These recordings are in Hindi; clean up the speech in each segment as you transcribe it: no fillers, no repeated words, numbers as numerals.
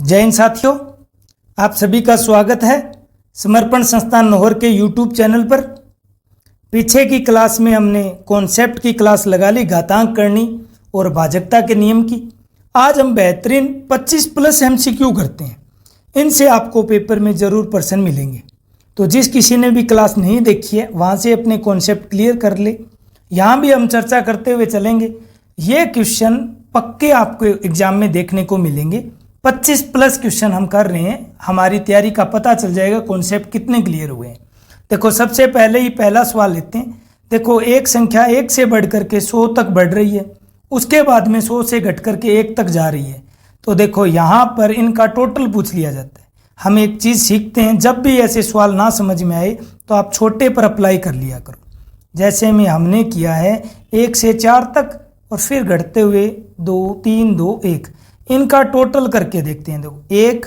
जय हिंद साथियों, आप सभी का स्वागत है समर्पण संस्थान नोहर के यूट्यूब चैनल पर। पीछे की क्लास में हमने कॉन्सेप्ट की क्लास लगा ली, घातांक करनी और भाजकता के नियम की। आज हम बेहतरीन 25 प्लस MCQ करते हैं। इनसे आपको पेपर में ज़रूर प्रश्न मिलेंगे, तो जिस किसी ने भी क्लास नहीं देखी है वहाँ से अपने कॉन्सेप्ट क्लियर कर ले। यहाँ भी हम चर्चा करते हुए चलेंगे। ये क्वेश्चन पक्के आपको एग्जाम में देखने को मिलेंगे। 25 प्लस क्वेश्चन हम कर रहे हैं, हमारी तैयारी का पता चल जाएगा कॉन्सेप्ट कितने क्लियर हुए हैं। देखो, सबसे पहले ही पहला सवाल लेते हैं। देखो, एक संख्या 1 से बढ़ करके 100 तक बढ़ रही है, उसके बाद में 100 से घट करके 1 तक जा रही है। तो देखो, यहाँ पर इनका टोटल पूछ लिया जाता है। हम एक चीज़ सीखते हैं, जब भी ऐसे सवाल ना समझ में आए तो आप छोटे पर अप्लाई कर लिया करो। जैसे में हमने किया है 1 से 4 तक और फिर घटते हुए 2 3 2 1, इनका टोटल करके देखते हैं। देखो, 1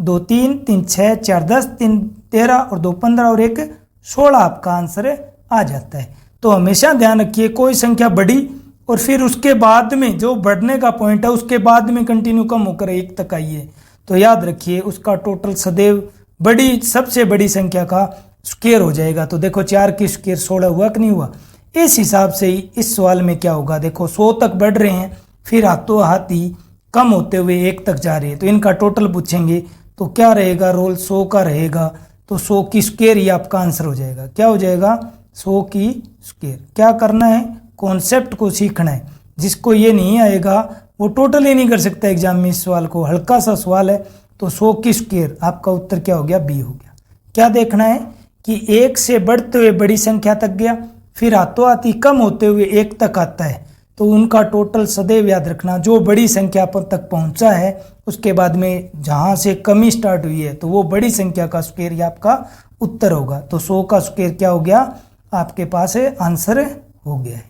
2 3 3 6 4 10 3 13 और 2 15 और 1 16 आपका आंसर आ जाता है। तो हमेशा ध्यान रखिए, कोई संख्या बढ़ी और फिर उसके बाद में जो बढ़ने का पॉइंट है उसके बाद में कंटिन्यू कम होकर 1 तक आई है, तो याद रखिए उसका टोटल सदैव बड़ी सबसे बड़ी संख्या का स्क्वायर हो जाएगा। तो देखो, 4 की स्क्वायर 16 हुआ कि नहीं हुआ। इस हिसाब से ही इस सवाल में क्या होगा। देखो, 100 तक बढ़ रहे हैं, फिर हाथों हाथ ही कम होते हुए 1 तक जा रहे हैं, तो इनका टोटल पूछेंगे तो क्या रहेगा, रोल 100 का रहेगा। तो 100 की स्क्वायर ही आपका आंसर हो जाएगा। क्या हो जाएगा, 100 की स्क्वायर। क्या करना है, कॉन्सेप्ट को सीखना है। जिसको ये नहीं आएगा वो टोटल ही नहीं कर सकता एग्जाम में। इस सवाल को हल्का सा सवाल है, तो 100 की स्क्वायर आपका उत्तर क्या हो गया, बी हो गया। क्या देखना है कि 1 से बढ़ते हुए बड़ी संख्या तक गया, फिर हाथों हाथ ही कम होते हुए 1 तक आता है, तो उनका टोटल सदैव याद रखना, जो बड़ी संख्या पर तक पहुंचा है उसके बाद में जहां से कमी स्टार्ट हुई है तो वो बड़ी संख्या का स्क्वायर ही आपका उत्तर होगा। तो 100 का स्क्वायर क्या हो गया, आपके पास है आंसर हो गया है।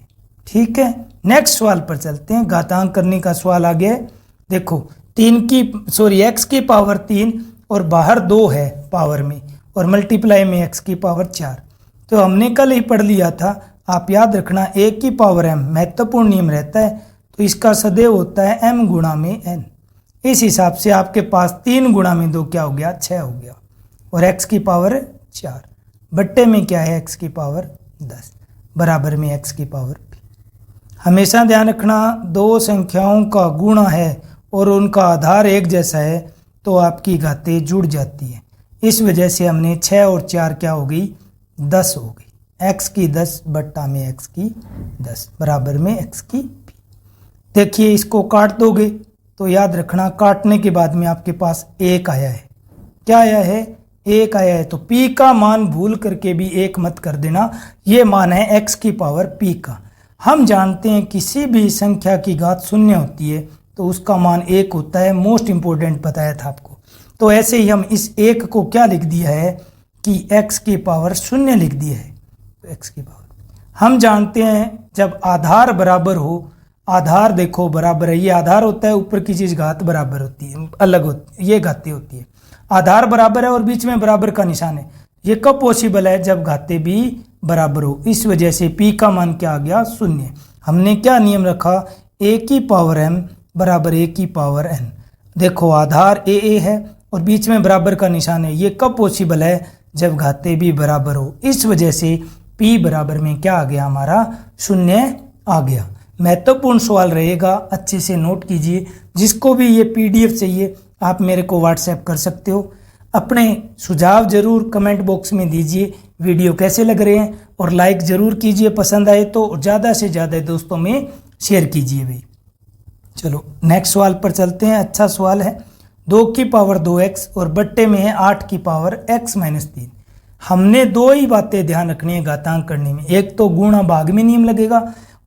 ठीक है, नेक्स्ट सवाल पर चलते हैं। घातांक करने का सवाल आ गया है। देखो, x की पावर 3 और बाहर 2 है पावर में, और मल्टीप्लाई में x की पावर 4। तो हमने कल ही पढ़ लिया था, आप याद रखना a की पावर m महत्वपूर्ण नियम रहता है, तो इसका सदैव होता है m गुणा में n। इस हिसाब से आपके पास 3 गुणा में 2 क्या हो गया, 6 हो गया, और x की पावर 4 बट्टे में क्या है, x की पावर 10 बराबर में x की पावर p। हमेशा ध्यान रखना, दो संख्याओं का गुणा है और उनका आधार एक जैसा है तो आपकी घातें जुड़ जाती है। इस वजह से हमने 6 और 4 क्या हो गई, 10 हो गई। x की 10 बट्टा में x की 10 बराबर में x की p। देखिए, इसको काट दोगे तो याद रखना, काटने के बाद में आपके पास 1 आया है। क्या आया है, 1 आया है। तो p का मान भूल करके भी 1 मत कर देना, ये मान है x की पावर p का। हम जानते हैं किसी भी संख्या की घात 0 होती है तो उसका मान 1 होता है। मोस्ट इंपोर्टेंट बताया था आपको। तो ऐसे ही हम इस 1 को क्या लिख दिया है कि x की पावर 0 लिख दिया है। तो x की पावर हम जानते हैं, जब आधार बराबर हो, आधार देखो बराबर है, ये आधार होता है, ऊपर की चीज घात बराबर होती है, अलग होती है, ये घातें होती है। आधार बराबर है और बीच में बराबर का निशान है। ये कब पॉसिबल है, जब घातें भी बराबर हो। इस वजह से p का मान क्या आ गया, 0। हमने क्या नियम रखा, a की पावर m बराबर a की पावर n। देखो, आधार a है और बीच में बराबर का निशान है। ये कब पॉसिबल है, जब घातें भी बराबर हो। इस वजह से p बराबर में क्या आ गया, हमारा 0 आ गया। महत्वपूर्ण सवाल रहेगा, अच्छे से नोट कीजिए। जिसको भी ये PDF चाहिए आप मेरे को व्हाट्सएप कर सकते हो। अपने सुझाव जरूर कमेंट बॉक्स में दीजिए, वीडियो कैसे लग रहे हैं, और लाइक जरूर कीजिए पसंद आए तो, ज़्यादा से ज़्यादा दोस्तों में शेयर कीजिए भाई। चलो नेक्स्ट सवाल पर चलते हैं। अच्छा सवाल है, 2 की पावर 2x और बट्टे में है 8 की पावर x माइनस 3। हमने 2 ही बातें ध्यान रखनी है घातांक करने में। एक तो गुणा भाग में नियम लगेगा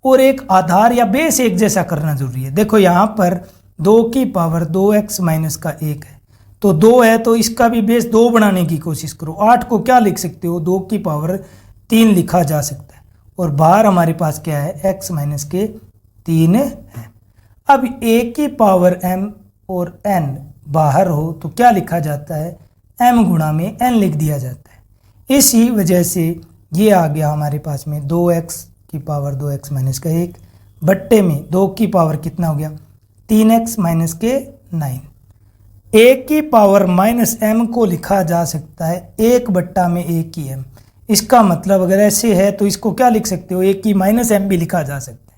और एक आधार या बेस एक जैसा करना जरूरी है। देखो, यहाँ पर 2 की पावर 2x माइनस का 1 है, तो 2 है तो इसका भी बेस 2 बनाने की कोशिश करो। 8 को क्या लिख सकते हो, 2 की पावर 3 लिखा जा सकता है, और बाहर हमारे पास क्या है, x माइनस के 3 है। अब a की पावर m और n बाहर हो तो क्या लिखा जाता है, m गुणा में n लिख दिया जाता है। इसी वजह से ये आ गया हमारे पास में 2x की पावर 2x माइनस का 1 बट्टे में 2 की पावर कितना हो गया, 3x माइनस के 9। ए की पावर माइनस एम को लिखा जा सकता है 1/a/m। इसका मतलब अगर ऐसे है तो इसको क्या लिख सकते हो, ए की माइनस एम भी लिखा जा सकता है।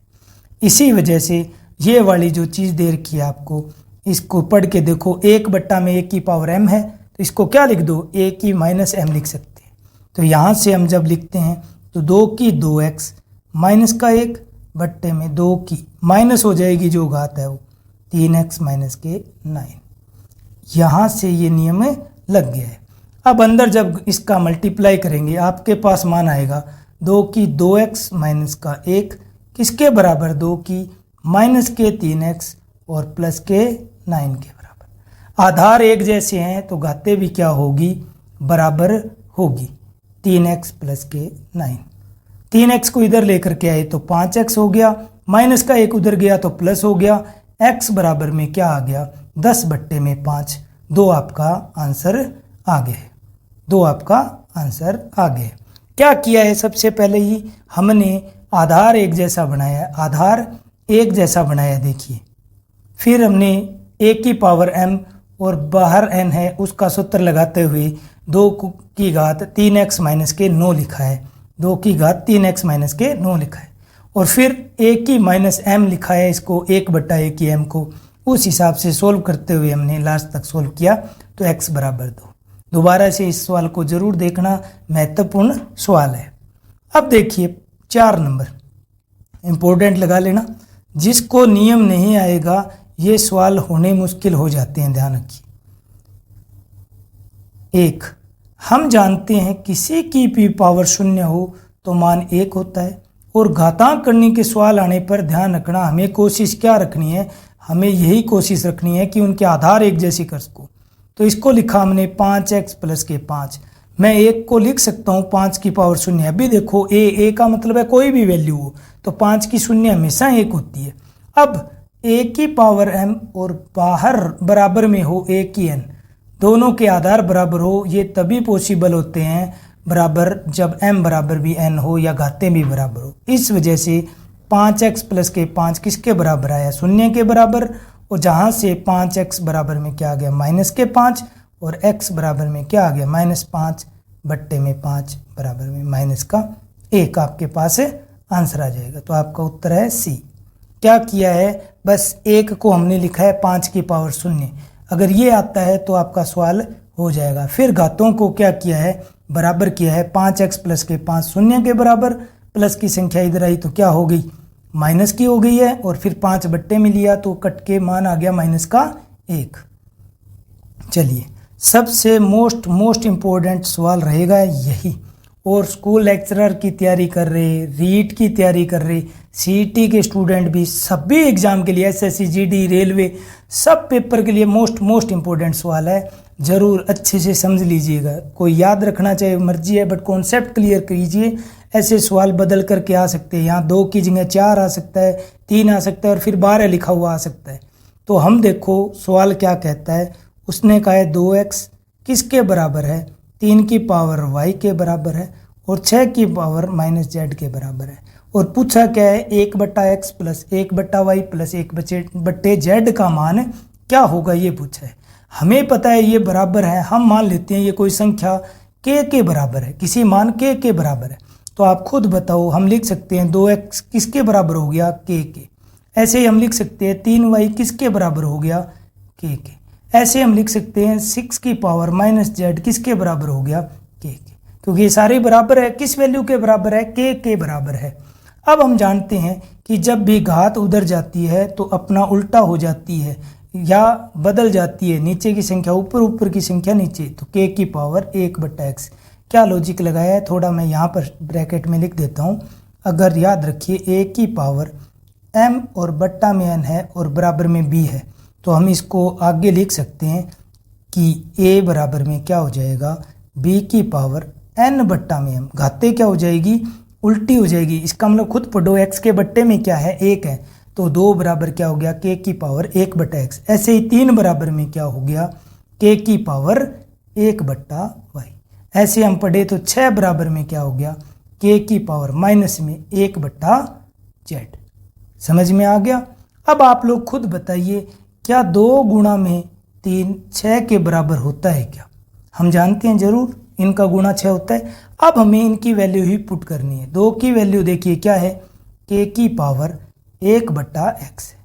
इसी वजह से ये वाली जो चीज़ दे रखी है आपको, इसको पढ़ के देखो, 1/a/m है तो इसको क्या लिख दो, ए की माइनस एम लिख सकते हैं। तो यहाँ से हम जब लिखते हैं तो 2 की 2x माइनस का 1 बट्टे में 2 की माइनस हो जाएगी जो घात है वो 3x माइनस के 9। यहाँ से ये नियम लग गया है। अब अंदर जब इसका मल्टीप्लाई करेंगे आपके पास मान आएगा 2 की 2x माइनस का 1 किसके बराबर, 2 की माइनस के 3x और प्लस के 9 के बराबर। आधार एक जैसे हैं तो घातें भी क्या होगी, बराबर होगी। 3x प्लस के 9, 3x को इधर लेकर के आए तो 5x हो गया, माइनस का 1 उधर गया तो प्लस हो गया। x बराबर में क्या आ गया, 10/5। 2 आपका आंसर आ गया, 2 आपका आंसर आ गया। क्या किया है, सबसे पहले ही हमने आधार एक जैसा बनाया, आधार एक जैसा बनाया देखिए। फिर हमने a की पावर m और बाहर n है उसका सूत्र लगाते हुए 2 की घात 3x माइनस के 9 लिखा है, 2 की घात 3x माइनस के 9 लिखा है। और फिर a की माइनस m लिखा है, इसको 1/a/m को उस हिसाब से सोल्व करते हुए हमने लास्ट तक सोल्व किया तो x बराबर 2। दोबारा से इस सवाल को जरूर देखना, महत्वपूर्ण सवाल है। अब देखिए 4 नंबर इम्पोर्टेंट लगा लेना, जिसको नियम नहीं आएगा ये सवाल होने मुश्किल हो जाते हैं, ध्यान रखिए। 1, हम जानते हैं किसी की भी पावर 0 हो तो मान 1 होता है, और घातांक करने के सवाल आने पर ध्यान रखना हमें कोशिश क्या रखनी है, हमें यही कोशिश रखनी है कि उनके आधार एक जैसी कर सको। तो इसको लिखा हमने 5x प्लस के 5। मैं 1 को लिख सकता हूँ 5 की पावर 0। अभी देखो a का मतलब है कोई भी वैल्यू हो तो 5 की 0 हमेशा 1 होती है। अब a की पावर m और बाहर बराबर में हो a की n, दोनों के आधार बराबर हो, ये तभी पॉसिबल होते हैं बराबर जब m बराबर भी n हो या घातें भी बराबर हो। इस वजह से 5x प्लस के 5 किसके बराबर आया, 0 के बराबर। और जहाँ से 5x बराबर में क्या आ गया, माइनस के 5, और x बराबर में क्या आ गया, -5/5 बराबर में माइनस का 1 आपके पास आंसर आ जाएगा। तो आपका उत्तर है सी। क्या किया है, बस 1 को हमने लिखा है 5 की पावर 0। अगर ये आता है तो आपका सवाल हो जाएगा। फिर घातों को क्या किया है, बराबर किया है। 5x प्लस के 5 0 के बराबर, प्लस की संख्या इधर आई तो क्या हो गई, माइनस की हो गई है, और फिर 5 बट्टे में लिया तो कट के मान आ गया माइनस का 1। चलिए सबसे मोस्ट इम्पोर्टेंट सवाल रहेगा यही। और स्कूल लेक्चरर की तैयारी कर रहे, रीट की तैयारी कर रहे, सीईटी के स्टूडेंट भी, सभी एग्जाम के लिए, एसएससी जीडी रेलवे सब पेपर के लिए मोस्ट इम्पोर्टेंट सवाल है। ज़रूर अच्छे से समझ लीजिएगा। कोई याद रखना चाहे मर्जी है, बट कॉन्सेप्ट क्लियर कीजिए। ऐसे सवाल बदल करके आ सकते हैं, यहाँ 2 की जगह 4 आ सकता है, 3 आ सकता है, और फिर 12 लिखा हुआ आ सकता है। तो हम देखो सवाल क्या कहता है, उसने कहा है 2x किसके बराबर है, 3 की पावर y के बराबर है, और 6 की पावर -z के बराबर है। और पूछा क्या है, 1/x plus 1/y plus 1/z का मान क्या होगा, ये पूछा है। हमें पता है ये बराबर है, हम मान लेते हैं ये कोई संख्या k के बराबर है, किसी मान k के बराबर है। तो आप खुद बताओ, हम लिख सकते हैं 2x किसके बराबर हो गया, k के। ऐसे ही हम लिख सकते हैं 3y किसके बराबर हो गया, k के। ऐसे हम लिख सकते हैं 6 की पावर -z किसके बराबर हो गया, k के, क्योंकि ये सारे बराबर है। किस वैल्यू के बराबर है, k के बराबर है। अब हम जानते हैं कि जब भी घात उधर जाती है तो अपना उल्टा हो जाती है या बदल जाती है, नीचे की संख्या ऊपर, ऊपर की संख्या नीचे। तो k की पावर 1/x। क्या लॉजिक लगाया है, थोड़ा मैं यहाँ पर ब्रैकेट में लिख देता हूँ। अगर याद रखिए a की पावर m और बट्टा में n है और बराबर में b है, तो हम इसको आगे लिख सकते हैं कि a बराबर में क्या हो जाएगा, b की पावर n बट्टा में m। घाते क्या हो जाएगी, उल्टी हो जाएगी। इसका मतलब खुद पढ़ो, x के बट्टे में क्या है, 1 है, तो 2 बराबर क्या हो गया, k की पावर 1/x। ऐसे ही 3 बराबर में क्या हो गया, k की पावर 1/y। ऐसे हम पढ़े तो 6 बराबर में क्या हो गया, k की पावर माइनस में 1/z। समझ में आ गया। अब आप लोग खुद बताइए, क्या 2 गुणा में 3 6 के बराबर होता है क्या? हम जानते हैं जरूर, इनका गुणा 6 होता है। अब हमें इनकी वैल्यू ही पुट करनी है। 2 की वैल्यू देखिए क्या है, k की पावर 1/x है।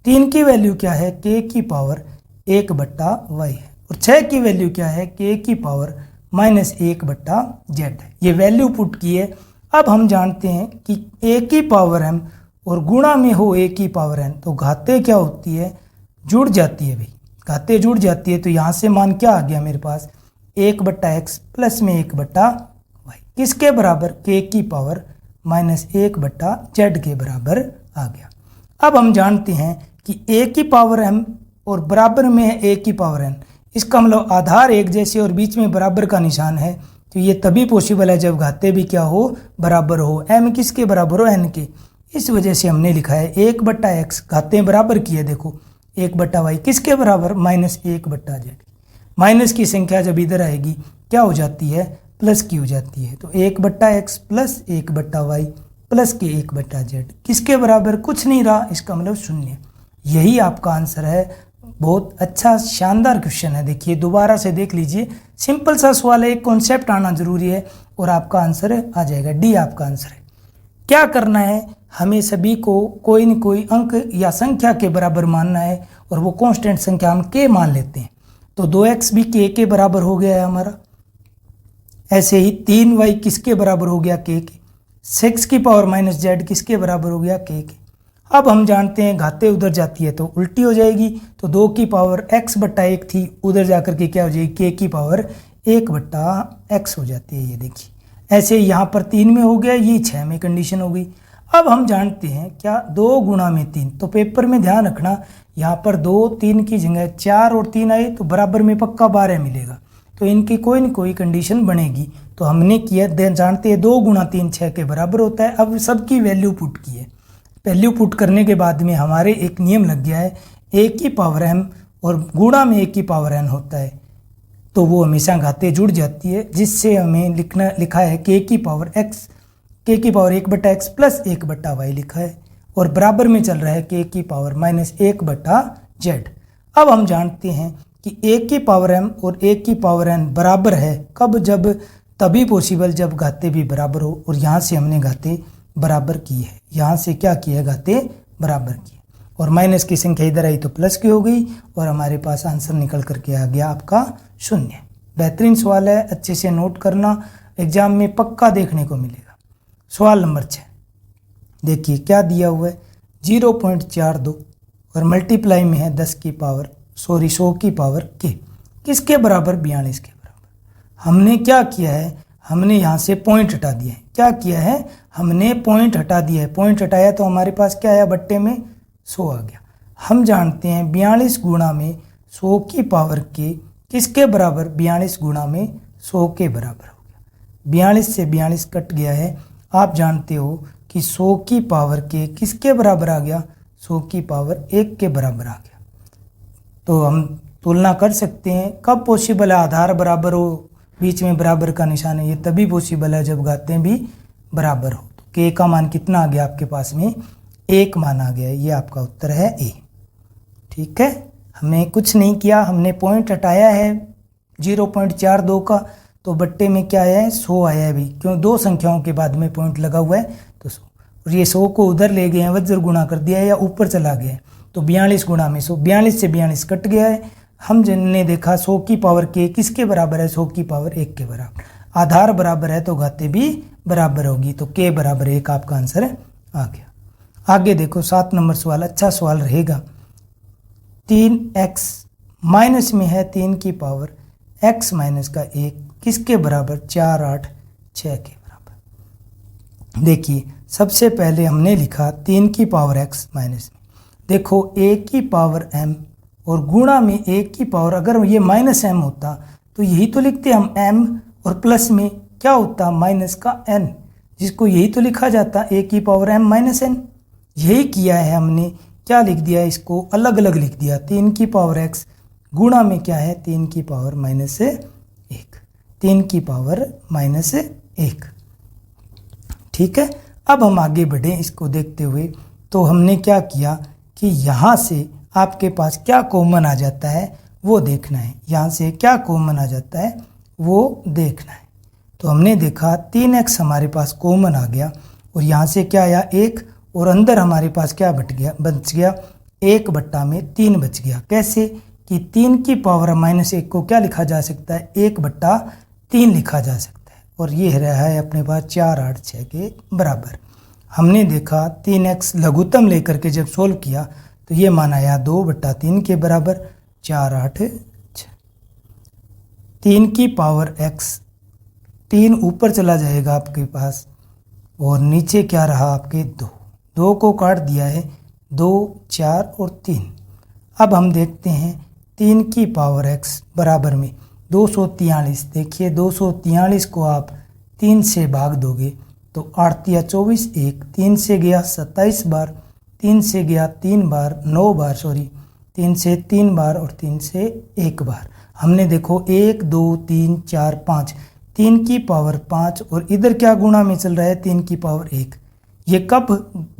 3 की वैल्यू क्या है, k की पावर 1/y है। और 6 की वैल्यू क्या है, k की पावर -1/z है। ये वैल्यू पुट की है। अब हम जानते हैं कि a की पावर m और गुणा में हो a की पावर n, तो घातें क्या होती है, जुड़ जाती है भाई, घातें जुड़ जाती है। तो यहाँ से मान क्या आ गया मेरे पास, 1/x प्लस में 1/y, किसके बराबर, k की पावर -1/z के बराबर आ गया। अब हम जानते हैं कि a की पावर m और बराबर में है a की पावर n, इसका मतलब आधार एक जैसे और बीच में बराबर का निशान है। तो ये तभी पॉसिबल है जब घाते भी क्या हो, बराबर हो। m किसके बराबर हो, n के। इस वजह से हमने लिखा है 1/x, घातें बराबर की है देखो, 1/y किसके बराबर, -1/z। माइनस की संख्या जब इधर आएगी क्या हो जाती है, प्लस की हो जाती है। तो 1/x प्लस 1/y प्लस के 1/z किसके बराबर, कुछ नहीं रहा, इसका मतलब 0। यही आपका आंसर है। बहुत अच्छा शानदार क्वेश्चन है। देखिए दोबारा से देख लीजिए, सिंपल सा सवाल है, एक कॉन्सेप्ट आना जरूरी है और आपका आंसर आ जाएगा। डी आपका आंसर है। क्या करना है, हमें सभी को कोई न कोई अंक या संख्या के बराबर मानना है और वो कांस्टेंट संख्या हम k मान लेते हैं। तो 2x भी k के बराबर हो गया है हमारा। ऐसे ही 3y किसके बराबर हो गया, k के। 6 की पावर -z किसके बराबर हो गया, k के। अब हम जानते हैं घाते उधर जाती है तो उल्टी हो जाएगी। तो 2 की पावर x/1 थी, उधर जाकर के क्या हो जाएगी, k की पावर 1/x हो जाती है। ये देखिए ऐसे यहाँ पर 3 में हो गया, ये 6 में कंडीशन हो गई। अब हम जानते हैं क्या, 2 गुणा में 3। तो पेपर में ध्यान रखना, यहाँ पर 2 3 की जगह 4 और 3 आए तो बराबर में पक्का 12 मिलेगा। तो इनकी कोई न कोई कंडीशन बनेगी। तो हमने किया, जानते हैं 2 गुणा 3 6 के बराबर होता है। अब सबकी वैल्यू पुट की है। वैल्यू पुट करने के बाद में हमारे एक नियम लग गया है, a की पावर m और गुणा में a की पावर n होता है तो वो हमेशा घातें जुड़ जाती है, जिससे हमें लिखा है k की पावर 1/x प्लस 1/y लिखा है और बराबर में चल रहा है k की पावर -1/z। अब हम जानते हैं कि a की पावर m और a की पावर n बराबर है कब, जब तभी पॉसिबल जब घाते भी बराबर हो। और यहाँ से हमने घाते बराबर की है, यहाँ से क्या किया है, घाते बराबर की है। और माइनस की संख्या इधर आई तो प्लस की हो गई और हमारे पास आंसर निकल करके आ गया आपका 0। बेहतरीन सवाल है, अच्छे से नोट करना, एग्जाम में पक्का देखने को मिलेगा। सवाल नंबर 6 देखिए क्या दिया हुआ है, 0.42 और मल्टीप्लाई में है 100 की पावर k, किसके बराबर, 42 के बराबर। हमने क्या किया है, हमने यहाँ से पॉइंट हटा दिया है। क्या किया है, हमने पॉइंट हटा दिया है। पॉइंट हटाया तो हमारे पास क्या आया, बट्टे में 100 आ गया। हम जानते हैं 42 गुणा में 100 की पावर k किसके बराबर, 42 गुणा में 100 के बराबर हो गया। 42 से 42 कट गया है। आप जानते हो कि 100 की पावर k किसके बराबर आ गया, 100 की पावर 1 के बराबर आ गया। तो हम तुलना कर सकते हैं, कब पॉसिबल है आधार बराबर हो, बीच में बराबर का निशान है, ये तभी पॉसिबल है जब घातें भी बराबर हो। तो k का मान कितना आ गया आपके पास में, 1 मान आ गया। ये आपका उत्तर है ए। ठीक है, हमने कुछ नहीं किया, हमने पॉइंट हटाया है 0.42 का, तो बट्टे में क्या आया है, 100 आया है भी, क्यों, 2 संख्याओं के बाद में पॉइंट लगा हुआ है तो 100। और ये 100 को उधर ले गए हैं, वज्र गुणा कर दिया है या ऊपर चला गया है, तो 42 गुणा में 100, 42 से 42 कट गया है। हम जिनने देखा 100 की पावर k किसके बराबर है, 100 की पावर 1 के बराबर। आधार बराबर है तो घातें भी बराबर होगी, तो k बराबर 1 आपका आंसर आ गया। आगे देखो 7 नंबर सवाल, अच्छा सवाल रहेगा। 3x माइनस में है 3 की पावर x माइनस का 1 किसके बराबर, 4 8 6 के बराबर। देखिए सबसे पहले हमने लिखा 3 की पावर x माइनस में, देखो a की पावर m और गुणा में 1 की पावर, अगर ये माइनस m होता तो यही तो लिखते हम m, और प्लस में क्या होता, माइनस का n, जिसको यही तो लिखा जाता a की पावर m माइनस n। यही किया है हमने, क्या लिख दिया, इसको अलग अलग लिख दिया। 3 की पावर x गुणा में क्या है, 3 की पावर -1, 3 की पावर -1। ठीक है, अब हम आगे बढ़े इसको देखते हुए। तो हमने क्या किया कि यहाँ से आपके पास क्या कॉमन आ जाता है, वो देखना है। यहाँ से क्या कॉमन आ जाता है वो देखना है। तो हमने देखा 3x हमारे पास कॉमन आ गया और यहाँ से क्या आया 1, और अंदर हमारे पास क्या बच गया 1/3 बच गया। कैसे कि 3 की पावर -1 को क्या लिखा जा सकता है 1/3 लिखा जा सकता है, और ये रहा है अपने पास 4, 8, 6 के बराबर। हमने देखा 3x लघुत्तम लेकर के जब सोल्व किया तो ये मान आया 2/3 के बराबर, 4, 8, 6। 3 की पावर x, 3 ऊपर चला जाएगा आपके पास और नीचे क्या रहा आपके 2 को काट दिया है 2, 4 और 3। अब हम देखते हैं 3 की पावर x बराबर में 243। देखिए 243 को आप 3 से भाग दोगे तो 8 या 24, 1 3 से गया 27 बार, 3 से गया 3 बार 9 बार 3 से 3 बार और 3 से 1 बार। हमने देखो 1, 2, 3, 4, 5, 3 की पावर 5 और इधर क्या गुणा में चल रहा है 3 की पावर 1। ये कब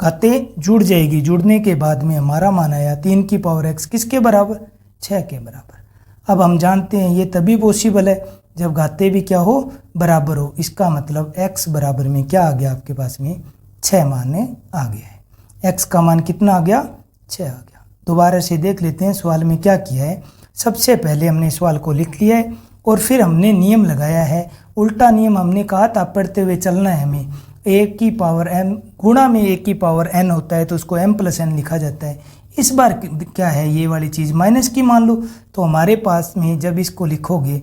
घातें जुड़ जाएगी, जुड़ने के बाद में हमारा मान आया 3 की पावर x किसके बराबर 6 के बराबर। अब हम जानते हैं ये तभी पॉसिबल है जब घातें भी क्या हो बराबर हो। इसका मतलब x बराबर में क्या आ गया आपके पास में 6 मान आ गया है। x का मान कितना आ गया 6 आ गया। दोबारा से देख लेते हैं सवाल में क्या किया है। सबसे पहले हमने सवाल को लिख लिया है और फिर हमने नियम लगाया है। उल्टा नियम हमने कहा था पढ़ते हुए चलना है हमें। a की पावर m गुणा में a की पावर n होता है तो उसको m+n लिखा जाता है। इस बार क्या है ये वाली चीज़ माइनस की मान लो, तो हमारे पास में जब इसको लिखोगे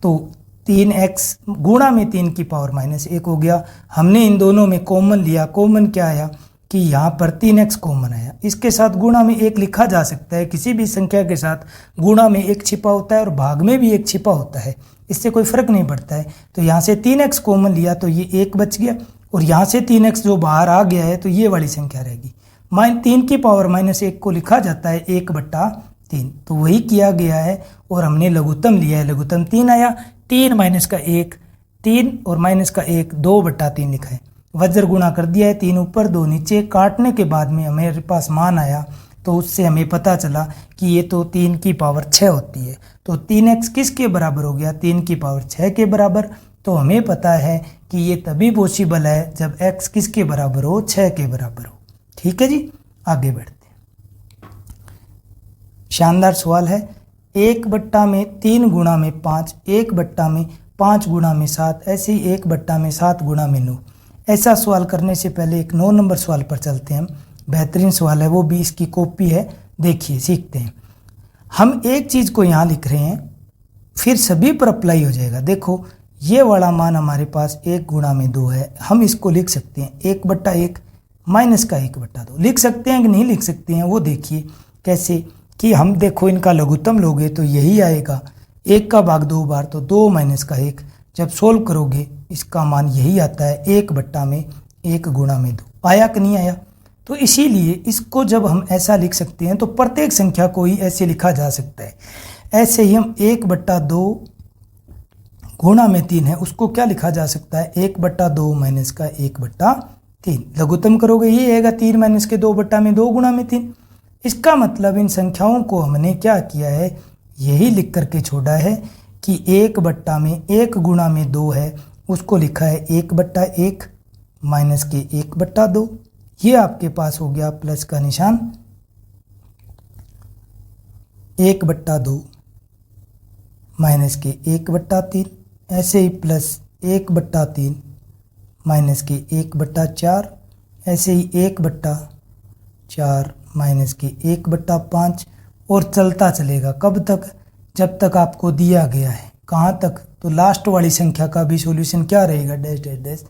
तो 3x गुणा में 3 की पावर -1 हो गया। हमने इन दोनों में कॉमन लिया। कॉमन क्या आया कि यहाँ पर 3x कॉमन आया। इसके साथ गुणा में 1 लिखा जा सकता है। किसी भी संख्या के साथ गुणा में 1 छिपा होता है और भाग में भी 1 छिपा होता है, इससे कोई फर्क नहीं पड़ता है। तो यहाँ से 3x कॉमन लिया तो ये 1 बच गया और यहाँ से 3x जो बाहर आ गया है तो ये वाली संख्या रहेगी। 3 की पावर -1 को लिखा जाता है 1/3, तो वही किया गया है और हमने लघुत्तम लिया है। लघुत्तम 3 आया, 3 - का 1, 3 और -1 2/3 लिखा है। वज्र गुणा कर दिया है, 3 ऊपर 2 नीचे, काटने के बाद में हमारे पास मान आया तो उससे हमें पता चला कि ये तो 3 की पावर 6 होती है। तो 3x किसके बराबर हो गया 3 की पावर 6 के बराबर। तो हमें पता है कि ये तभी पॉसिबल है जब x किसके बराबर हो 6 के बराबर हो। ठीक है जी, आगे बढ़ते हैं। शानदार सवाल है। 1/3 गुणा में 5, 1/5 गुणा में 7, ऐसे ही 1/7 गुणा में 9। ऐसा सवाल करने से पहले एक 9 नंबर सवाल पर चलते हैं हम। बेहतरीन सवाल है, वो भी इसकी कॉपी है, देखिए सीखते हैं। हम एक चीज़ को यहाँ लिख रहे हैं फिर सभी पर अप्लाई हो जाएगा। देखो ये वाला मान हमारे पास 1 गुणा में 2 है। हम इसको लिख सकते हैं 1/1 माइनस का 1/2 लिख सकते हैं कि नहीं लिख सकते हैं वो देखिए कैसे कि हम देखो इनका लघुत्तम लोगे तो यही आएगा 1 का भाग 2 बार तो 2 - का 1। जब सोल्व करोगे इसका मान यही आता है 1/1 गुणा में 2। आया कि नहीं आया? तो इसीलिए इसको जब हम ऐसा लिख सकते हैं तो प्रत्येक संख्या को ही ऐसे लिखा जा सकता है। ऐसे ही हम 1/2 गुणा में 3 है उसको क्या लिखा जा सकता है 1/2 माइनस का 1/3। लघुत्तम करोगे ये आएगा 3 - के 2/2 गुणा में 3। इसका मतलब इन संख्याओं को हमने क्या किया है यही लिख करके छोड़ा है कि 1/1 गुणा में 2 है उसको लिखा है 1/1 माइनस के 1/2। ये आपके पास हो गया प्लस का निशान 1/2 माइनस के 1/3। ऐसे ही प्लस 1/3 माइनस के 1/4। ऐसे ही 1/4 माइनस के 1/5 और चलता चलेगा। कब तक? जब तक आपको दिया गया है। कहाँ तक? तो लास्ट वाली संख्या का भी सॉल्यूशन क्या रहेगा डैश डैश डैश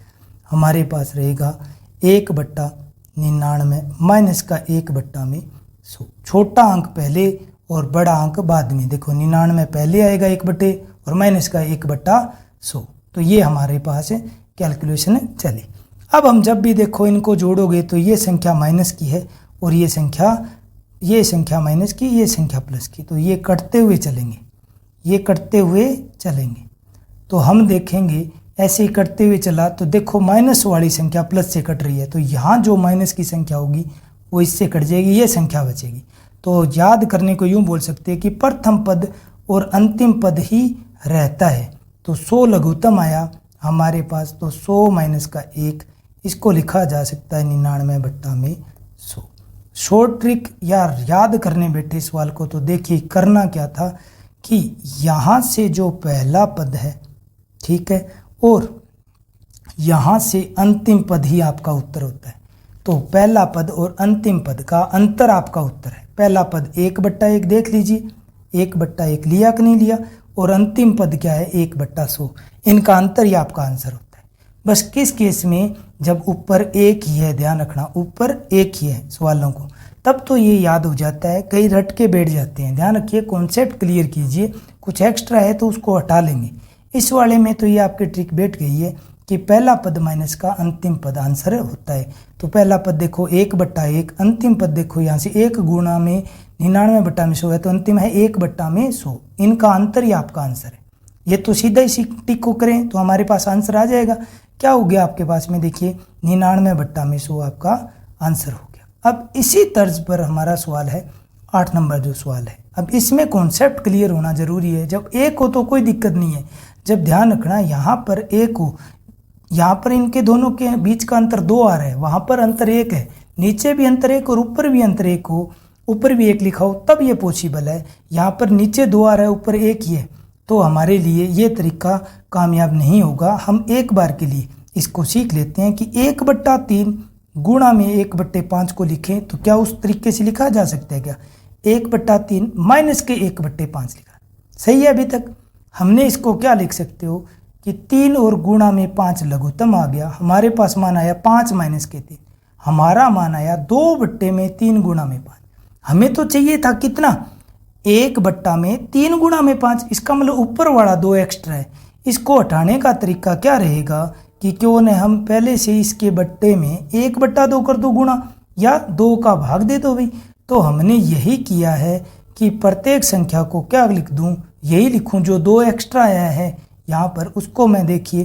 हमारे पास रहेगा 1/99 माइनस का 1/100। छोटा अंक पहले और बड़ा अंक बाद में। देखो 99 पहले आएगा 1/, और माइनस का 1/100। तो ये हमारे पास कैलकुलेशन चली। अब हम जब भी देखो इनको जोड़ोगे तो ये संख्या माइनस की है और ये संख्या माइनस की, ये संख्या प्लस की। तो ये कटते हुए चलेंगे, ये कटते हुए चलेंगे। तो हम देखेंगे ऐसे ही कटते हुए चला तो देखो माइनस वाली संख्या प्लस से कट रही है तो यहाँ जो माइनस की संख्या होगी वो इससे कट जाएगी, ये संख्या बचेगी। तो याद करने को यूँ बोल सकते हैं कि प्रथम पद और अंतिम पद ही रहता है। तो 100 लघुत्तम आया हमारे पास, तो 100 माइनस का 1, इसको लिखा जा सकता है 99/100। शॉर्ट ट्रिक या याद करने बैठे सवाल को तो देखिए करना क्या था कि यहाँ से जो पहला पद है, ठीक है, और यहाँ से अंतिम पद ही आपका उत्तर होता है। तो पहला पद और अंतिम पद का अंतर आपका उत्तर है। पहला पद 1/1 देख लीजिए, 1/1 लिया कि नहीं लिया, और अंतिम पद क्या है 1/100, इनका अंतर ही आपका आंसर होता है। बस किस केस में, जब ऊपर एक ही है, ध्यान रखना ऊपर एक ही है सवालों को, तब तो ये याद हो जाता है, कई रट के बैठ जाते हैं। ध्यान रखिए, कॉन्सेप्ट क्लियर कीजिए, कुछ एक्स्ट्रा है तो उसको हटा लेंगे। इस वाले में तो ये आपकी ट्रिक बैठ गई है कि पहला पद माइनस का अंतिम पद आंसर होता है। तो पहला पद देखो 1/1, अंतिम पद देखो यहाँ से 1 गुणा में 99/100 है, तो अंतिम है 1/100, इनका अंतर ही आपका आंसर है। ये तो सीधा इसी टिक को करें तो हमारे पास आंसर आ जाएगा। क्या हो गया आपके पास में, देखिए 99/100 आपका आंसर हो गया। अब इसी तर्ज पर हमारा सवाल है 8 नंबर जो सवाल है। अब इसमें कॉन्सेप्ट क्लियर होना जरूरी है। जब एक हो तो कोई दिक्कत नहीं है, जब ध्यान रखना यहाँ पर एक हो, यहाँ पर इनके दोनों के बीच का अंतर 2 आ रहा है, वहाँ पर अंतर 1 है, नीचे भी अंतर 1 और ऊपर भी अंतर 1 हो, ऊपर भी 1 लिखा हो, तब ये पॉसिबल है। यहाँ पर नीचे 2 आ रहा है, ऊपर 1 ही है, तो हमारे लिए ये तरीका कामयाब नहीं होगा। हम एक बार के लिए इसको सीख लेते हैं कि 1/3 गुणा में 1/5 को लिखें, तो क्या उस तरीके से लिखा जा सकता है क्या, 1/3 माइनस के 1/5 लिखा, सही है। अभी तक हमने इसको क्या लिख सकते हो कि 3 और गुणा में 5 लघुत्तम आ गया, हमारे पास मान आया 5 माइनस के 3, हमारा मान आया 2/3 गुणा में 5। हमें तो चाहिए था कितना, 1/3 गुणा में 5, इसका मतलब ऊपर वाला 2 एक्स्ट्रा है। इसको हटाने का तरीका क्या रहेगा कि क्यों न हम पहले से इसके बट्टे में 1/2 कर दो गुणा, या 2 का भाग दे दो भाई। तो हमने यही किया है कि प्रत्येक संख्या को क्या लिख दूं, यही लिखूं जो 2 एक्स्ट्रा आया है यहाँ पर, उसको मैं देखिए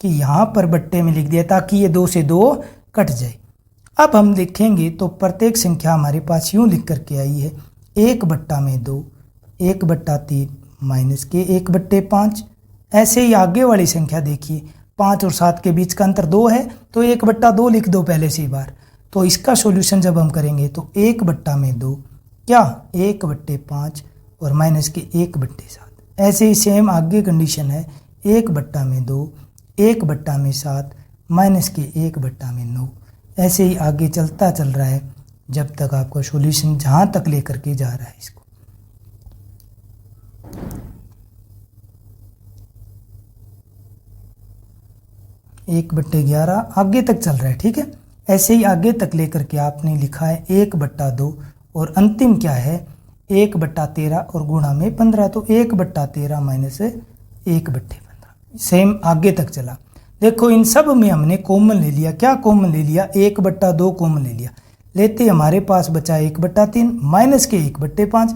कि यहाँ पर बट्टे में लिख दिया ताकि ये 2 से 2 कट जाए। अब हम लिखेंगे तो प्रत्येक संख्या हमारे पास यूँ लिख करके आई है 1/2, 1/3 माइनस के 1/5। ऐसे ही आगे वाली संख्या देखिए, 5 और 7 के बीच का अंतर 2 है, तो 1/2 लिख दो पहले से ही बार। तो इसका सॉल्यूशन जब हम करेंगे तो 1/2 क्या 1/5 और माइनस के 1/7। ऐसे ही सेम आगे कंडीशन है 1/2, 1/7 माइनस के 1/9। ऐसे ही आगे चलता चल रहा है जब तक आपका सॉल्यूशन जहाँ तक लेकर के जा रहा है इसको। 1/11 आगे तक चल रहा है, ठीक है। ऐसे ही आगे तक लेकर के आपने लिखा है 1/2 और अंतिम क्या है 1/13 और गुणा में 15, तो 1/13 माइनस 1/15। सेम आगे तक चला। देखो इन सब में हमने कॉमन ले लिया, क्या कॉमन ले लिया 1/2 कॉमन ले लिया, लेते हमारे पास बचा 1/3 माइनस के 1/5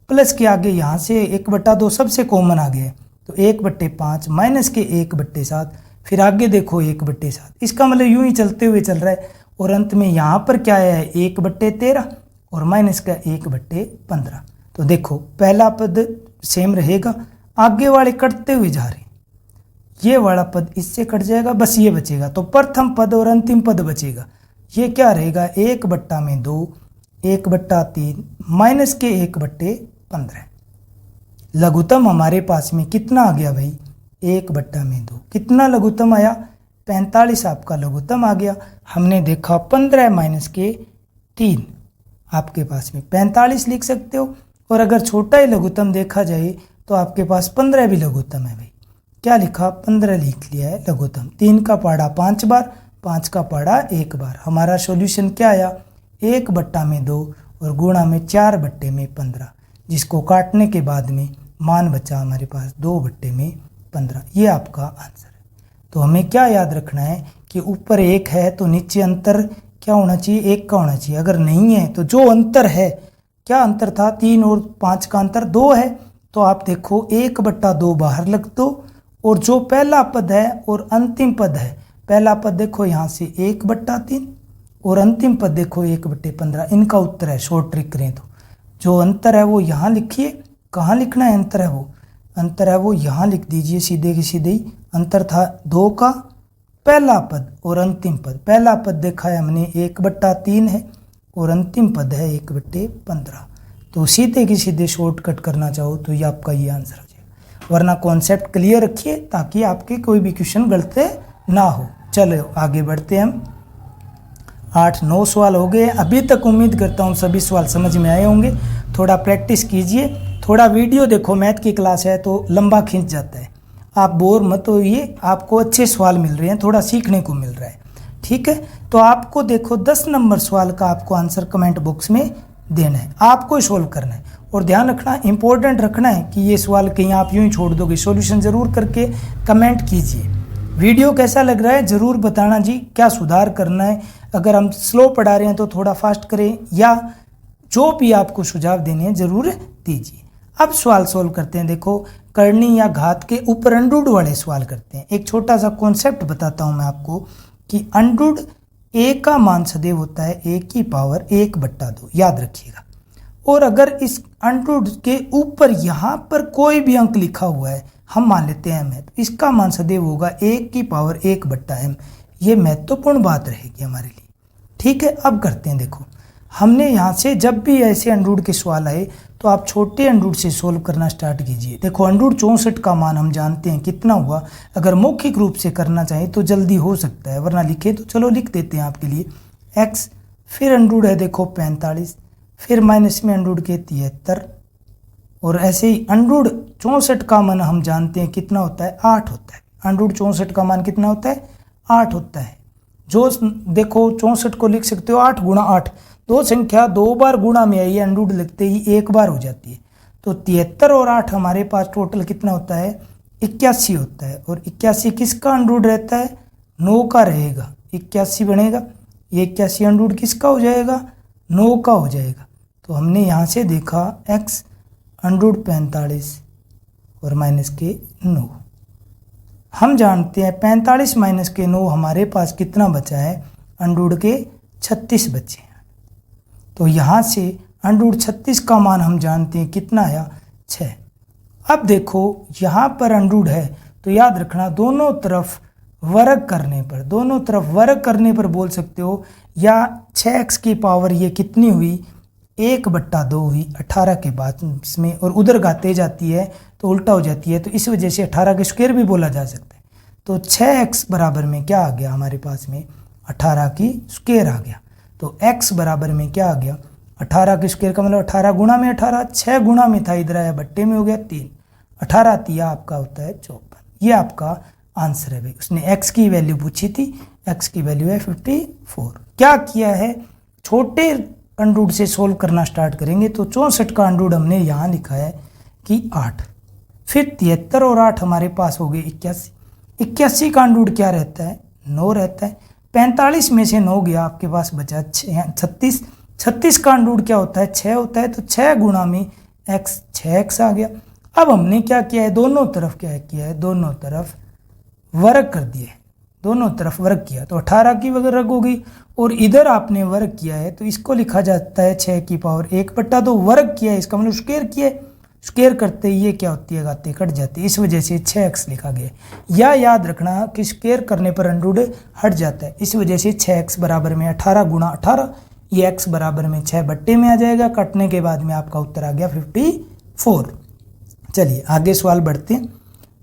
प्लस के आगे यहाँ से 1/2 सबसे कॉमन आ गया, तो 1/5 माइनस के 1/7, फिर आगे देखो 1/7। इसका मतलब यूं ही चलते हुए चल रहा है और अंत में यहाँ पर क्या है 1/13 और माइनस का 1/15। तो देखो पहला पद सेम रहेगा, आगे वाले कटते हुए जा रहे हैं, ये वाला पद इससे कट जाएगा, बस ये बचेगा। तो प्रथम पद और अंतिम पद बचेगा, ये क्या रहेगा 1/2, 1/3 माइनस के 1/15। लघुत्तम हमारे पास में कितना आ गया भाई 1/2। कितना लघुत्तम आया 45 आपका लघुत्तम आ गया। हमने देखा 15 माइनस के 3, आपके पास में 45 लिख सकते हो। और अगर छोटा ही लघुत्तम देखा जाए तो आपके पास 15 भी लघुत्तम है भाई, क्या लिखा 15 लिख लिया है लघुत्तम। 3 का पहाड़ा 5 बार, 5 का पहाड़ा 1 बार। हमारा सॉल्यूशन क्या आया 1/2 और गुणा में 4/15, जिसको काटने के बाद में मान बचा हमारे पास 2/15। ये आपका आंसर है। तो हमें क्या याद रखना है कि ऊपर 1 है तो नीचे अंतर क्या होना चाहिए 1 का होना चाहिए। अगर नहीं है तो जो अंतर है, क्या अंतर था 3 और 5 का अंतर 2 है, तो आप देखो 1/2 बाहर लग दो और जो पहला पद है और अंतिम पद है, पहला पद देखो यहाँ से 1/3 और अंतिम पद देखो 1/15, इनका उत्तर है। शॉर्ट ट्रिक करें तो जो अंतर है वो यहाँ लिखिए कहाँ लिखना है अंतर है वो, अंतर है वो यहाँ लिख दीजिए सीधे की सीधे ही। अंतर था 2 का पहला पद और अंतिम पद। पहला पद देखा है हमने 1/3 है और अंतिम पद है 1/15। तो सीधे की सीधे शॉर्टकट करना चाहो तो ये आपका ये आंसर हो जाएगा, वरना कॉन्सेप्ट क्लियर रखिए ताकि आपके कोई भी क्वेश्चन गलते ना हो। चलो आगे बढ़ते हैं हम। 8-9 सवाल हो गए अभी तक। उम्मीद करता हूँ सभी सवाल समझ में आए होंगे। थोड़ा प्रैक्टिस कीजिए, थोड़ा वीडियो देखो, मैथ की क्लास है तो लंबा खींच जाता है। आप बोर मत होइए, आपको अच्छे सवाल मिल रहे हैं, थोड़ा सीखने को मिल रहा है, ठीक है। तो आपको देखो 10 नंबर सवाल का आपको आंसर कमेंट बॉक्स में देना है, आपको सोल्व करना है। और ध्यान रखना, इंपॉर्टेंट रखना है कि ये सवाल कहीं आप यूं ही छोड़ दोगे, सॉल्यूशन ज़रूर करके कमेंट कीजिए। वीडियो कैसा लग रहा है ज़रूर बताना जी, क्या सुधार करना है। अगर हम स्लो पढ़ा रहे हैं तो थोड़ा फास्ट करें, या जो भी आपको सुझाव देने हैं ज़रूर दीजिए। अब सवाल सोल्व करते हैं। देखो करनी या घात के ऊपर अंडरूट वाले सवाल करते हैं। एक छोटा सा कॉन्सेप्ट बताता हूँ मैं आपको कि अंडरूट a का मान सदैव होता है a की पावर 1/2, याद रखिएगा। और अगर इस अंडरूट के ऊपर यहाँ पर कोई भी अंक लिखा हुआ है, हम मान लेते हैं m है, तो इसका मान सदैव होगा 1 की पावर 1/m। ये महत्वपूर्ण बात रहेगी हमारे लिए, ठीक है। अब करते हैं, देखो हमने यहाँ से जब भी ऐसे अंडरूट के सवाल आए तो आप छोटे अंडरूट से सोल्व करना स्टार्ट कीजिए। देखो अंडरूट 64 का मान हम जानते हैं कितना हुआ। अगर मौखिक रूप से करना चाहें तो जल्दी हो सकता है, वरना लिखे तो चलो लिख देते हैं आपके लिए। x फिर अंडरूट है देखो 45, फिर माइनस में अंडरूट के 73, और ऐसे ही अंडरूट 64 का मान हम जानते हैं कितना होता है, 8 होता है। अंडरूट 64 का मान कितना होता है, 8 होता है। जो देखो 64 को लिख सकते हो 8 गुणा 8, दो संख्या 2 बार गुणा में आई है, अंडरूट लिखते ही 1 बार हो जाती है। तो 73 और 8 हमारे पास टोटल कितना होता है, 81 होता है। और 81 किसका अंडरूट रहता है, 9 का रहेगा, 81 बनेगा। ये 81 अंडरूट किसका हो जाएगा, 9 का हो जाएगा। तो हमने यहाँ से देखा x अंडरूट 45 और माइनस के 9। हम जानते हैं 45 माइनस के 9 हमारे पास कितना बचा है, अंडरूट के 36 बचे हैं। तो यहाँ से अंडरूट 36 का मान हम जानते हैं कितना आया, 6। अब देखो यहाँ पर अंडरूट है तो याद रखना दोनों तरफ वर्ग करने पर, दोनों तरफ वर्ग करने पर बोल सकते हो, या 6x की पावर ये कितनी हुई, 1/2 हुई 18 के बाद इसमें, और उधर घाते जाती है तो उल्टा हो जाती है, तो इस वजह से 18 के स्क्वायर भी बोला जा सकता है। तो 6x बराबर में क्या आ गया हमारे पास में, 18 की स्क्वायर आ गया। तो x बराबर में क्या आ गया, 18 के स्क्वायर का मतलब 18 गुणा में 18, 6 गुणा में था, इधर आया बट्टे में हो गया 3, 18 तिया आपका होता है 54। ये आपका आंसर है भाई। उसने x की वैल्यू पूछी थी, x की वैल्यू है 54। क्या किया है, छोटे अंडरूट से सोल्व करना स्टार्ट करेंगे। तो 64 का अंडरूट हमने यहाँ लिखा है कि 8, फिर 73 और 8 हमारे पास हो गए 81। 81 का अंडरूट क्या रहता है, 9 रहता है। 45 में से 9 गया, आपके पास बचा 36। 36 का अंडरूट क्या होता है, 6 होता है। तो 6 गुणा में x, 6x आ गया। अब हमने क्या किया है, दोनों तरफ क्या किया है, दोनों तरफ वर्ग कर दिया है, दोनों तरफ वर्ग किया तो 18 की वर्ग हो गई, और इधर आपने वर्ग किया है तो इसको लिखा जाता है 6 की पावर 1/2। वर्ग किया है इसका मतलब स्क्वायर किया है, स्क्वायर करते ही ये क्या होती है, घाते कट जाती है, इस वजह से 6x लिखा गया। या याद रखना कि स्क्वायर करने पर अंडरूट हट जाता है, इस वजह से 6x बराबर में 18 गुणा 18, ये x बराबर में 6 बट्टे में आ जाएगा। कटने के बाद में आपका उत्तर आ गया 54। चलिए आगे सवाल बढ़ते हैं।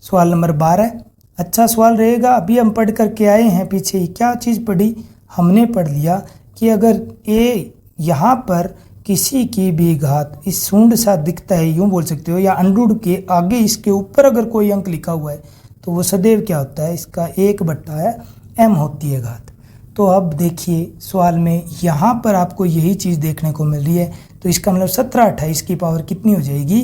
सवाल नंबर 12, अच्छा सवाल रहेगा। अभी हम पढ़ करके आए हैं, पीछे ही क्या चीज़ पढ़ी, हमने पढ़ लिया कि अगर a यहाँ पर किसी की भी घात इस शून्य सा दिखता है, यूँ बोल सकते हो, या अंडरूट के आगे इसके ऊपर अगर कोई अंक लिखा हुआ है तो वो सदैव क्या होता है, इसका 1/m होती है घात। तो अब देखिए सवाल में यहाँ पर आपको यही चीज़ देखने को मिल रही है, तो इसका मतलब 17/28 की पावर कितनी हो जाएगी,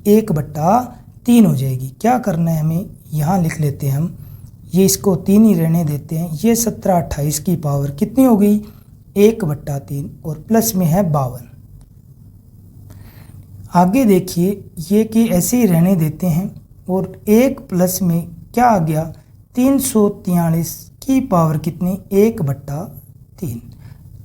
1/3 हो जाएगी। क्या करना है हमें, यहाँ लिख लेते हैं हम, ये इसको 3 ही रहने देते हैं। ये 17/28 की पावर कितनी हो गई, 1/3, और प्लस में है 52। आगे देखिए ये कि ऐसे ही रहने देते हैं, और 1 प्लस में क्या आ गया, 343 की पावर कितनी, 1/3।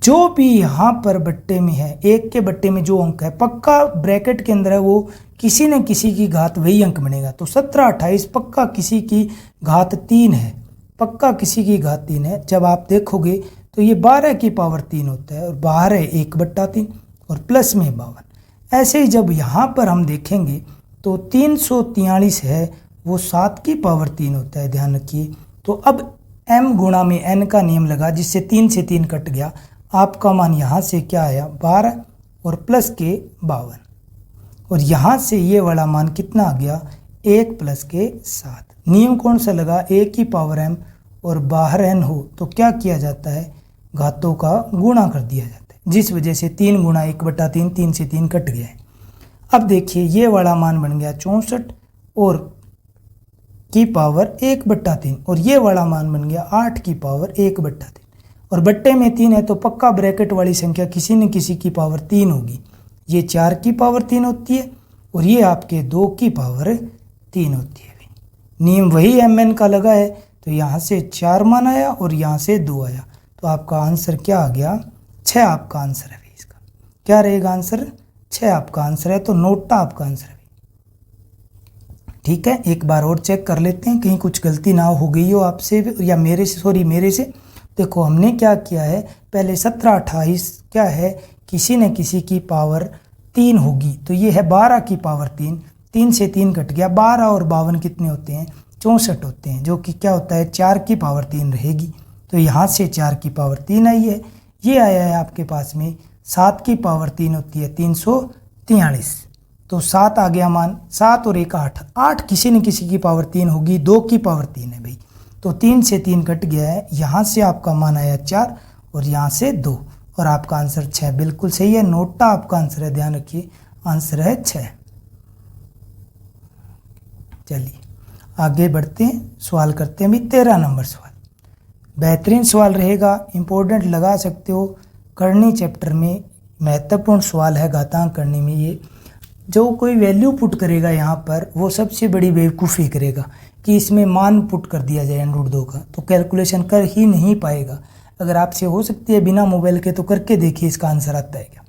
जो भी यहाँ पर बट्टे में है, 1 के बट्टे में जो अंक है पक्का ब्रैकेट के अंदर है वो किसी न किसी की घात वही अंक बनेगा। तो 17, 28 पक्का किसी की घात 3 है, पक्का किसी की घात 3 है। जब आप देखोगे तो ये 12 की पावर 3 होता है और बाहर है 1/3 और प्लस में 52। ऐसे ही जब यहाँ पर हम देखेंगे तो 343 है, वो 7 की पावर 3 होता है, ध्यान रखिए। तो अब m गुणा में n का नियम लगा, जिससे 3 से 3 कट गया। आपका मान यहाँ से क्या आया 12 और प्लस के 52, और यहाँ से ये वाला मान कितना आ गया 1 प्लस के 7। नियम कौन सा लगा, a की पावर m और बाहर n हो तो क्या किया जाता है, घातों का गुणा कर दिया जाता है, जिस वजह से 3 गुणा 1/3, 3 से 3 कट गया है। अब देखिए ये वाला मान बन गया 64 और की पावर 1/3 और ये वाला मान बन गया 8 की पावर 1/3 और बट्टे में 3 है तो पक्का ब्रैकेट वाली संख्या किसी न किसी की पावर 3 होगी। ये 4 की पावर 3 होती है और ये आपके 2 की पावर 3 होती है। नियम वही mn का लगा है, तो यहाँ से 4 मान आया और यहाँ से 2 आया, तो आपका आंसर क्या आ गया 6 आपका आंसर है। इसका क्या रहेगा आंसर, 6 आपका आंसर है। तो नोटा आपका आंसर है। ठीक है, एक बार और चेक कर लेते हैं कहीं कुछ गलती ना हो गई हो आपसे या मेरे से, सॉरी मेरे से। देखो हमने क्या किया है, पहले 17, 28 क्या है, किसी न किसी की पावर 3 होगी, तो ये है 12 की पावर 3, 3 से 3 कट गया, 12 और 52 कितने होते हैं 64 होते हैं, जो कि क्या होता है 4 की पावर 3 रहेगी। तो यहाँ से 4 की पावर 3 आई है। ये आया है आपके पास में 7 की पावर 3 होती है 343, तो 7 आ गया मान, 7 और 1 8, 8 किसी न किसी की पावर 3 होगी, 2 की पावर 3 है भाई, तो 3 से 3 कट गया है। यहाँ से आपका मान आया 4 और यहाँ से 2 और आपका आंसर 6 बिल्कुल सही है। नोटा आपका आंसर है, ध्यान रखिए आंसर है 6। चलिए आगे बढ़ते हैं, सवाल करते हैं भी 13 नंबर सवाल। बेहतरीन सवाल रहेगा, इम्पोर्टेंट लगा सकते हो, करनी चैप्टर में महत्वपूर्ण सवाल है घातांक करने में। ये जो कोई वैल्यू पुट करेगा यहाँ पर वो सबसे बड़ी बेवकूफ़ी करेगा कि इसमें मान पुट कर दिया जाए √2 का, तो कैलकुलेशन कर ही नहीं पाएगा। अगर आपसे हो सकती है बिना मोबाइल के तो करके देखिए इसका आंसर आता है क्या।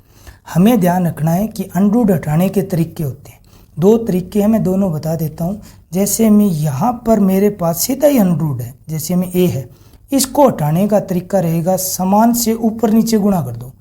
हमें ध्यान रखना है कि √ हटाने के तरीके होते हैं, 2 तरीके हैं, मैं दोनों बता देता हूँ। जैसे मैं यहाँ पर मेरे पास सीधा ही √ है, जैसे में a है, इसको हटाने का तरीका रहेगा समान से ऊपर नीचे गुणा कर दो,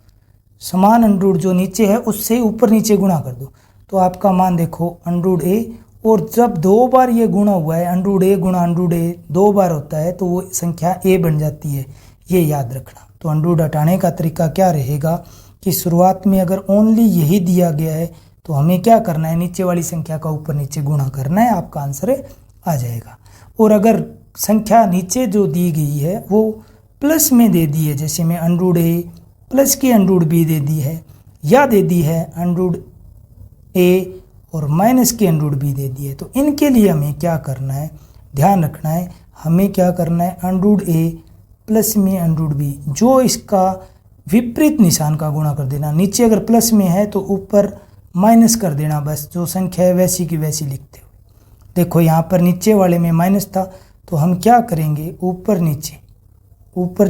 समान √ जो नीचे है उससे ऊपर नीचे गुणा कर दो, तो आपका मान देखो √a, और जब 2 बार ये गुणा हुआ है √a गुणा √a 2 बार होता है तो वो संख्या a बन जाती है, ये याद रखना। तो √ हटाने का तरीका क्या रहेगा कि शुरुआत में अगर ओनली यही दिया गया है तो हमें क्या करना है, नीचे वाली संख्या का ऊपर नीचे गुणा करना है, आपका आंसर आ जाएगा। और अगर संख्या नीचे जो दी गई है वो प्लस में दे दी है, जैसे में √a प्लस की √b दे दी है, या दे दी है √a और माइनस की √b दे दी है, तो इनके लिए हमें क्या करना है, ध्यान रखना है, हमें क्या करना है √a प्लस में √b, जो इसका विपरीत निशान का गुणा कर देना। नीचे अगर प्लस में है तो ऊपर माइनस कर देना, बस जो संख्या है वैसी की वैसी लिखते हुए। देखो यहाँ पर नीचे वाले में माइनस था तो हम क्या करेंगे, ऊपर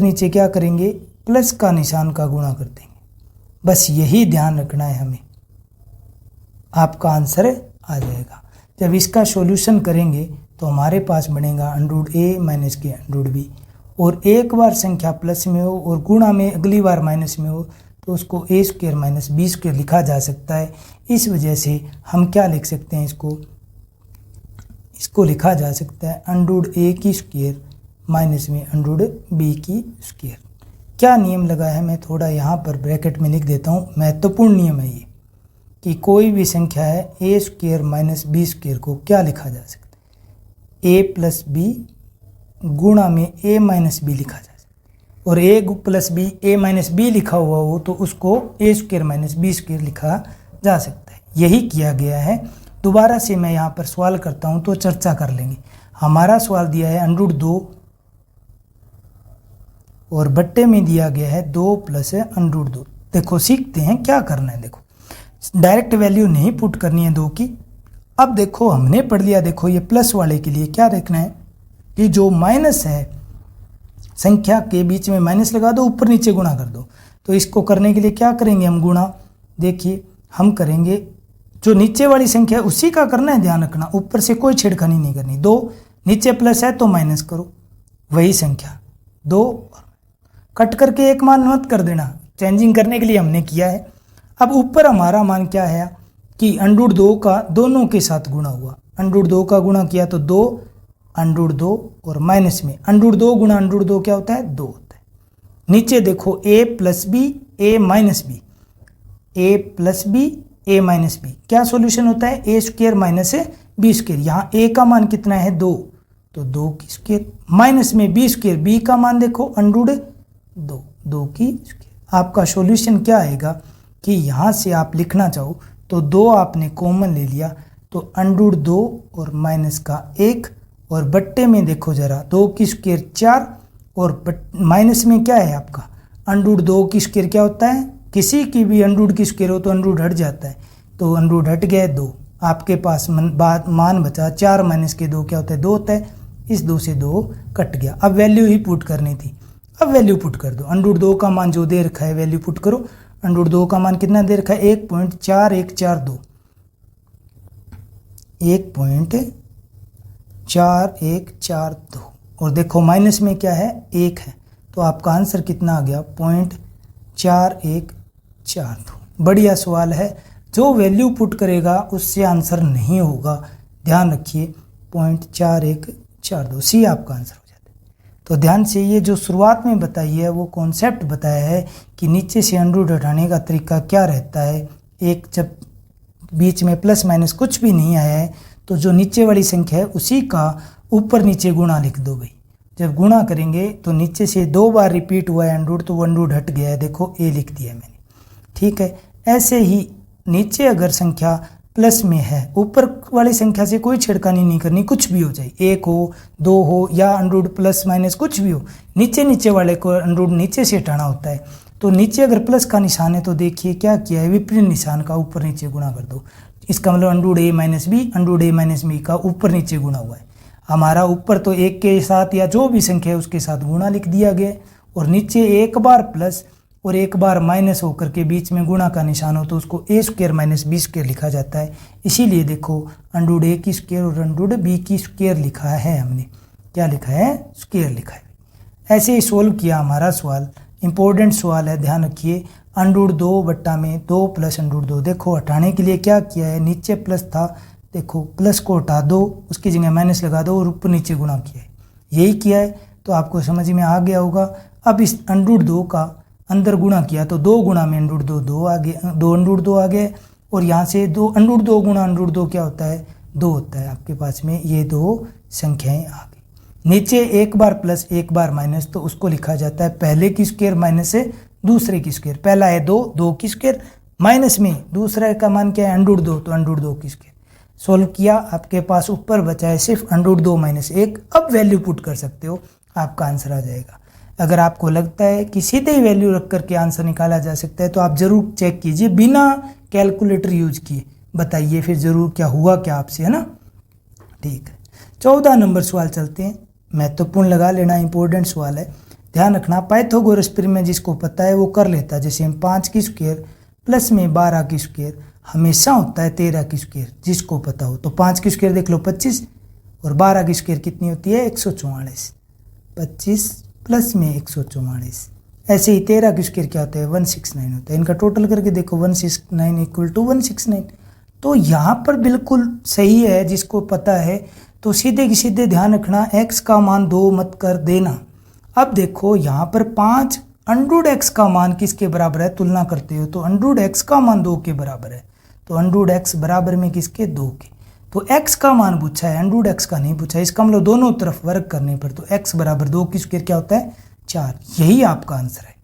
नीचे क्या करेंगे, प्लस का निशान का गुणा कर देंगे। बस यही ध्यान रखना है हमें, आपका आंसर आ जाएगा। जब इसका सॉल्यूशन करेंगे तो हमारे पास बनेगा √a माइनस के √b, और एक बार संख्या प्लस में हो और गुणा में अगली बार माइनस में हो तो उसको a² माइनस b² लिखा जा सकता है। इस वजह से हम क्या लिख सकते हैं, इसको लिखा जा सकता है √a² माइनस में √b²। क्या नियम लगा है, मैं थोड़ा यहाँ पर ब्रैकेट में लिख देता हूँ, महत्वपूर्ण नियम है ये, कि कोई भी संख्या है a² माइनस b² को क्या लिखा जा सकता है, a प्लस b गुणा में a माइनस b लिखा जा सकता है, और a plus b a minus b लिखा हुआ हो तो उसको a² माइनस b² लिखा जा सकता है। यही किया गया है। दोबारा से मैं यहाँ पर सवाल करता हूँ तो चर्चा कर लेंगे। हमारा सवाल दिया है √2 और बट्टे में दिया गया है 2 प्लस √2। देखो सीखते हैं क्या करना है। देखो डायरेक्ट वैल्यू नहीं पुट करनी है 2 की। अब देखो हमने पढ़ लिया, देखो ये प्लस वाले के लिए क्या देखना है कि जो माइनस है संख्या के बीच में माइनस लगा दो, ऊपर नीचे गुणा कर दो। तो इसको करने के लिए क्या करेंगे हम, गुणा। देखिए हम करेंगे जो नीचे वाली संख्या है उसी का करना है, ध्यान रखना, ऊपर से कोई छेड़खानी नहीं करनी। 2 नीचे प्लस है तो माइनस करो, वही संख्या 2 कट करके एक मान मत कर देना, चेंजिंग करने के लिए हमने किया है। अब ऊपर हमारा मान क्या है कि √2 का दोनों के साथ गुणा हुआ, √2 का गुणा किया तो 2 √2 और माइनस में √2 गुणा √2 क्या होता है 2 होता है। नीचे देखो a plus B a minus B, a plus B a minus B क्या सॉल्यूशन होता है a square minus B square. यहाँ a का मान कितना है 2 तो 2 की स्क्वायर माइनस में b स्क्वायर, b का मान देखो √2 2 की स्क्वायर। आपका सॉल्यूशन क्या आएगा कि यहाँ से आप लिखना चाहो तो 2 आपने कॉमन ले लिया तो √2 और माइनस का 1 और बट्टे में देखो जरा 2 की स्क्वायर 4 और माइनस में क्या है आपका √2 की स्क्वायर क्या होता है, किसी की भी √2 की स्क्वायर हो तो √ हट जाता है, तो √ हट गया 2, आपके पास मान बचा 4 माइनस के 2 क्या होता है 2 होता है। इस 2 से 2 कट गया। अब वैल्यू ही पुट करनी थी, अब वैल्यू पुट कर दो। √2 का मान जो दे रखा है वैल्यू पुट करो। √2 का मान कितना दे रखा है 1.4142, 1.4142 और देखो माइनस में क्या है 1 है, तो आपका आंसर कितना आ गया 0.4142। बढ़िया सवाल है, जो वैल्यू पुट करेगा उससे आंसर नहीं होगा, ध्यान रखिए 0.4142 सी आपका आंसर हो जाता है। तो ध्यान से ये जो शुरुआत में बताई है वो कॉन्सेप्ट बताया है कि नीचे से √ हटाने का तरीका क्या रहता है। एक जब बीच में प्लस माइनस कुछ भी नहीं आया है तो जो नीचे वाली संख्या है उसी का ऊपर नीचे गुणा लिख दो भाई। जब गुणा करेंगे तो नीचे से 2 बार रिपीट हुआ है √ तो √ हट गया है, देखो a लिख दिया है मैंने, ठीक है। ऐसे ही नीचे अगर संख्या प्लस में है ऊपर वाली संख्या से कोई छेड़खानी नहीं करनी, कुछ भी हो जाए 1 हो 2 हो या √ प्लस माइनस कुछ भी हो, नीचे वाले को √ नीचे से हटाना होता है। तो नीचे अगर प्लस का निशान है तो देखिए क्या किया है, विपरीत निशान का ऊपर नीचे गुणा कर दो। इसका मतलब √a minus B √a minus B का ऊपर नीचे गुणा हुआ है। हमारा ऊपर तो 1 के साथ या जो भी संख्या है उसके साथ गुणा लिख दिया गया और नीचे एक बार प्लस और एक बार माइनस होकर के बीच में गुणा का निशान हो तो उसको a square minus b square लिखा जाता है। इसीलिए देखो √a की स्क्वायर और √b की स्क्वायर लिखा है, हमने क्या लिखा है स्क्वायर लिखा है। ऐसे ही सोल्व किया हमारा सवाल, इंपॉर्टेंट सवाल है, ध्यान रखिए। √2 बट्टा में 2 प्लस √2, देखो हटाने के लिए क्या किया है, नीचे प्लस था, देखो प्लस को हटा दो उसकी जगह माइनस लगा दो और ऊपर नीचे गुणा किया है, यही किया है तो आपको समझ में आ गया होगा। अब इस √2 का अंदर गुणा किया तो 2 गुणा में √2 2 आ गया, 2 √2 आ गए और यहाँ से 2 √2 गुणा √2 क्या होता है 2 होता है। आपके पास में ये 2 संख्याएं आ गई। नीचे एक बार प्लस एक बार माइनस तो उसको लिखा जाता है पहले की स्क्वायर माइनस से दूसरे की स्क्वायर। पहला है 2 2 की स्क्वायर माइनस में दूसरा का मान क्या है √2 तो √2 की स्क्वायर। सोल्व किया, आपके पास ऊपर बचा है सिर्फ √2 माइनस 1। अब वैल्यू पुट कर सकते हो, आपका आंसर आ जाएगा। अगर आपको लगता है कि सीधे ही वैल्यू रख करके आंसर निकाला जा सकता है तो आप ज़रूर चेक कीजिए बिना कैलकुलेटर यूज किए, बताइए फिर ज़रूर क्या हुआ क्या आपसे, है ना। ठीक है, 14 नंबर सवाल चलते हैं, महत्वपूर्ण लगा लेना, इंपॉर्टेंट सवाल है, ध्यान रखना। पाइथागोरस प्रमेय जिसको पता है वो कर लेता है। जैसे हम 5 की स्क्वायर प्लस में 12 की स्क्वायर हमेशा होता है 13 की स्क्वायर, जिसको पता हो। तो 5 की स्क्वायर देख लो 25 और 12 की स्क्वायर कितनी होती है 144, 25 प्लस में 144। ऐसे ही 13 की स्क्वायर क्या होता है 169 होता है। इनका टोटल करके देखो 169 इक्वल टू 169। तो यहाँ पर बिल्कुल सही है, जिसको पता है तो सीधे की सीधे ध्यान रखना x का मान 2 मत कर देना। अब देखो यहाँ पर 5 √x का मान किसके बराबर है, तुलना करते हो तो √x का मान 2 के बराबर है, तो √x बराबर में किसके 2 के। तो x का मान पूछा है, √x का नहीं पूछा। इसका मतलब दोनों तरफ वर्ग करने पर तो x बराबर 2 की स्क्वायर क्या होता है 4, यही आपका आंसर है।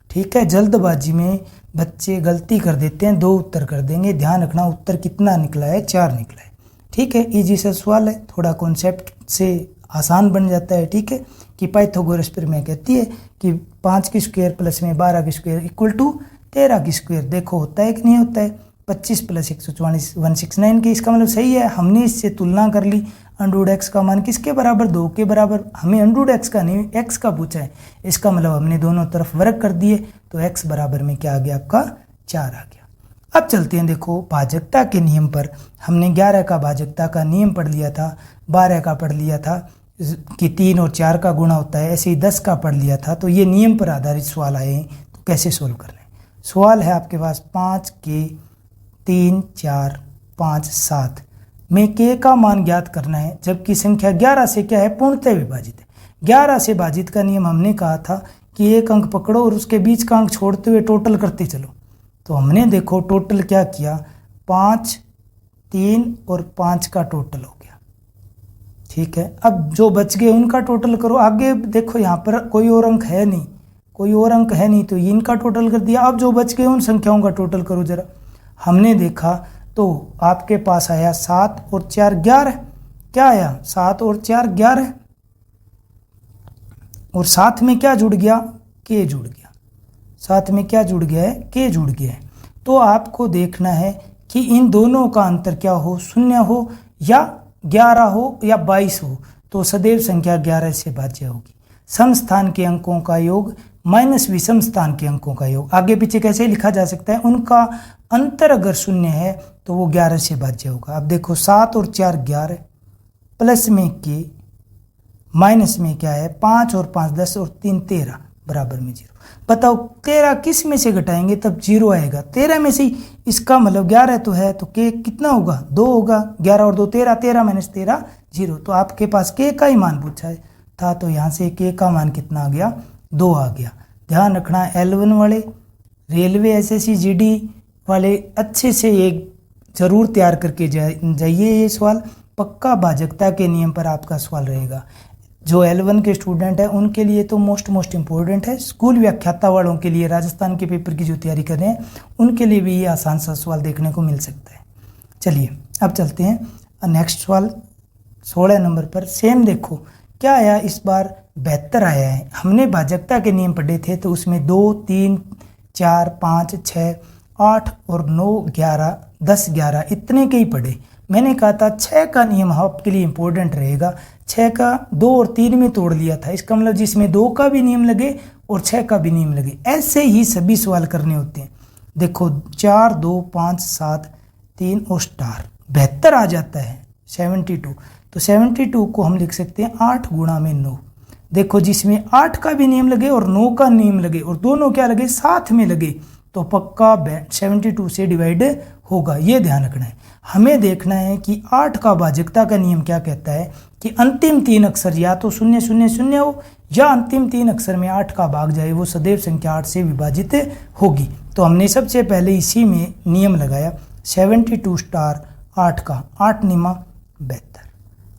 ठीक है, जल्दबाजी में बच्चे गलती कर देते हैं, 2 उत्तर कर देंगे। ध्यान रखना उत्तर कितना निकला है 4 निकला है। ठीक है, इजी सा सवाल है, थोड़ा कॉन्सेप्ट से आसान बन जाता है। ठीक है, कि पाइथागोरस प्रमेय कहती है कि 5 की स्क्वायर प्लस में 12 की स्क्वायर इक्वल टू 13 की स्क्वायर। देखो होता है कि नहीं होता है, 25 प्लस 144 169 की। इसका मतलब सही है, हमने इससे तुलना कर ली। √x का मान किसके बराबर 2 के बराबर। हमें √x का नहीं x का पूछा है, इसका मतलब हमने दोनों तरफ वर्ग कर दिए तो x बराबर में क्या आ गया आपका 4 आ गया। अब चलते हैं, देखो भाजकता के नियम पर। हमने 11 का भाजकता का नियम पढ़ लिया था, 12 का पढ़ लिया था कि 3 और 4 का गुणा होता है, ऐसे ही 10 का पढ़ लिया था। तो ये नियम पर आधारित सवाल आए हैं, तो कैसे सोल्व करना है। सवाल है आपके पास 5 के 3 4 5 7 में के का मान ज्ञात करना है, जबकि संख्या 11 से क्या है, पूर्णतः विभाजित है। 11 से भाजित का नियम हमने कहा था कि एक अंक पकड़ो और उसके बीच का अंक छोड़ते हुए टोटल करते चलो। तो हमने देखो टोटल क्या किया, 5 3 और 5 का टोटल हो गया। ठीक है, अब जो बच गए उनका टोटल करो। आगे देखो यहाँ पर कोई और अंक है नहीं, कोई और अंक है नहीं, तो इनका टोटल कर दिया। अब जो बच गए उन संख्याओं का टोटल करो जरा। हमने देखा तो आपके पास आया 7 और 4 11। क्या आया, 7 और 4 11, और साथ में क्या जुड़ गया, के जुड़ गया। साथ में क्या जुड़ गया है, के जुड़ गया है। तो आपको देखना है कि इन दोनों का अंतर क्या हो, 0 हो या 11 हो या 22 हो। तो सदैव संख्या 11 से भाज्य होगी। सम स्थान के अंकों का योग माइनस विषम स्थान के अंकों का योग, आगे पीछे कैसे लिखा जा सकता है, उनका अंतर अगर 0 है तो वो 11 से भाज्य होगा। अब देखो 7 और 4 11, प्लस में के, माइनस में क्या है, 5 और 5 10 और 3 13, बराबर में 0। बताओ 13 किस में से घटाएंगे तब 0 आएगा, 13 में से ही। इसका मतलब 11 तो है, तो के कितना होगा, 2 होगा। 11 और 2 13, 13 माइनस 13 0। तो आपके पास के का ही मान पूछा है था, तो यहाँ से के का मान कितना आ गया, 2 आ गया। ध्यान रखना L1 वाले, रेलवे SSC GD वाले अच्छे से एक जरूर तैयार करके जाइए। ये सवाल पक्का भाजकता के नियम पर आपका सवाल रहेगा। जो L1 के स्टूडेंट हैं उनके लिए तो मोस्ट इम्पोर्टेंट है। स्कूल व्याख्याता वालों के लिए, राजस्थान के पेपर की जो तैयारी कर रहे हैं उनके लिए भी ये आसान सा सवाल देखने को मिल सकता है। चलिए अब चलते हैं नेक्स्ट सवाल 16 नंबर पर। सेम देखो क्या आया, इस बार 72 आया है। हमने भाजकता के नियम पढ़े थे, तो उसमें 2 3 4 5 6 8 और 9 11 10 11 इतने के ही पढ़े। मैंने कहा था 6 का नियम आपके लिए इंपॉर्टेंट रहेगा। 6 का 2 और 3 में तोड़ लिया था, इसका मतलब जिसमें 2 का भी नियम लगे और 6 का भी नियम लगे, ऐसे ही सभी सवाल करने होते हैं। देखो 4 2 5 7 3 और स्टार 72 आ जाता है, 72। तो 72 को हम लिख सकते हैं 8 गुणा में 9। देखो जिसमें 8 का भी नियम लगे और 9 का नियम लगे और दोनों क्या लगे, साथ में लगे, तो पक्का 72 से डिवाइड होगा। ये ध्यान रखना है। हमें देखना है कि 8 का भाजकता का नियम क्या कहता है कि अंतिम 3 अक्षर या तो 0 0 0 हो या अंतिम 3 अक्षर में 8 का भाग जाए, वो सदैव संख्या 8 से विभाजित होगी। तो हमने सबसे पहले इसी में नियम लगाया, 72 स्टार 8 का 8 निमा 72।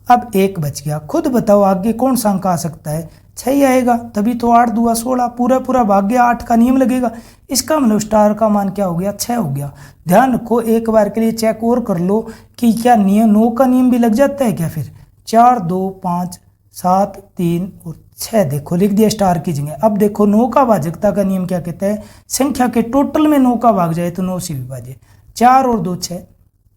अब 1 बच गया। खुद बताओ आगे कौन सा अंक आ सकता है, 6 ही आएगा, तभी तो 8 दूआ 16, पूरा भाग गया, 8 का नियम लगेगा। इसका मतलब स्टार का मान क्या हो गया, 6 हो गया। ध्यान रखो, एक बार के लिए चेक और कर लो कि क्या नियम 9 का नियम भी लग जाता है क्या। फिर 4 2 5 7 3 और 6 देखो लिख दिया स्टार की जगह। अब देखो 9 का भाजकता का नियम क्या कहता है, संख्या के टोटल में 9 का भाग जाए तो 9 से विभाज्य। 4 और 2 6,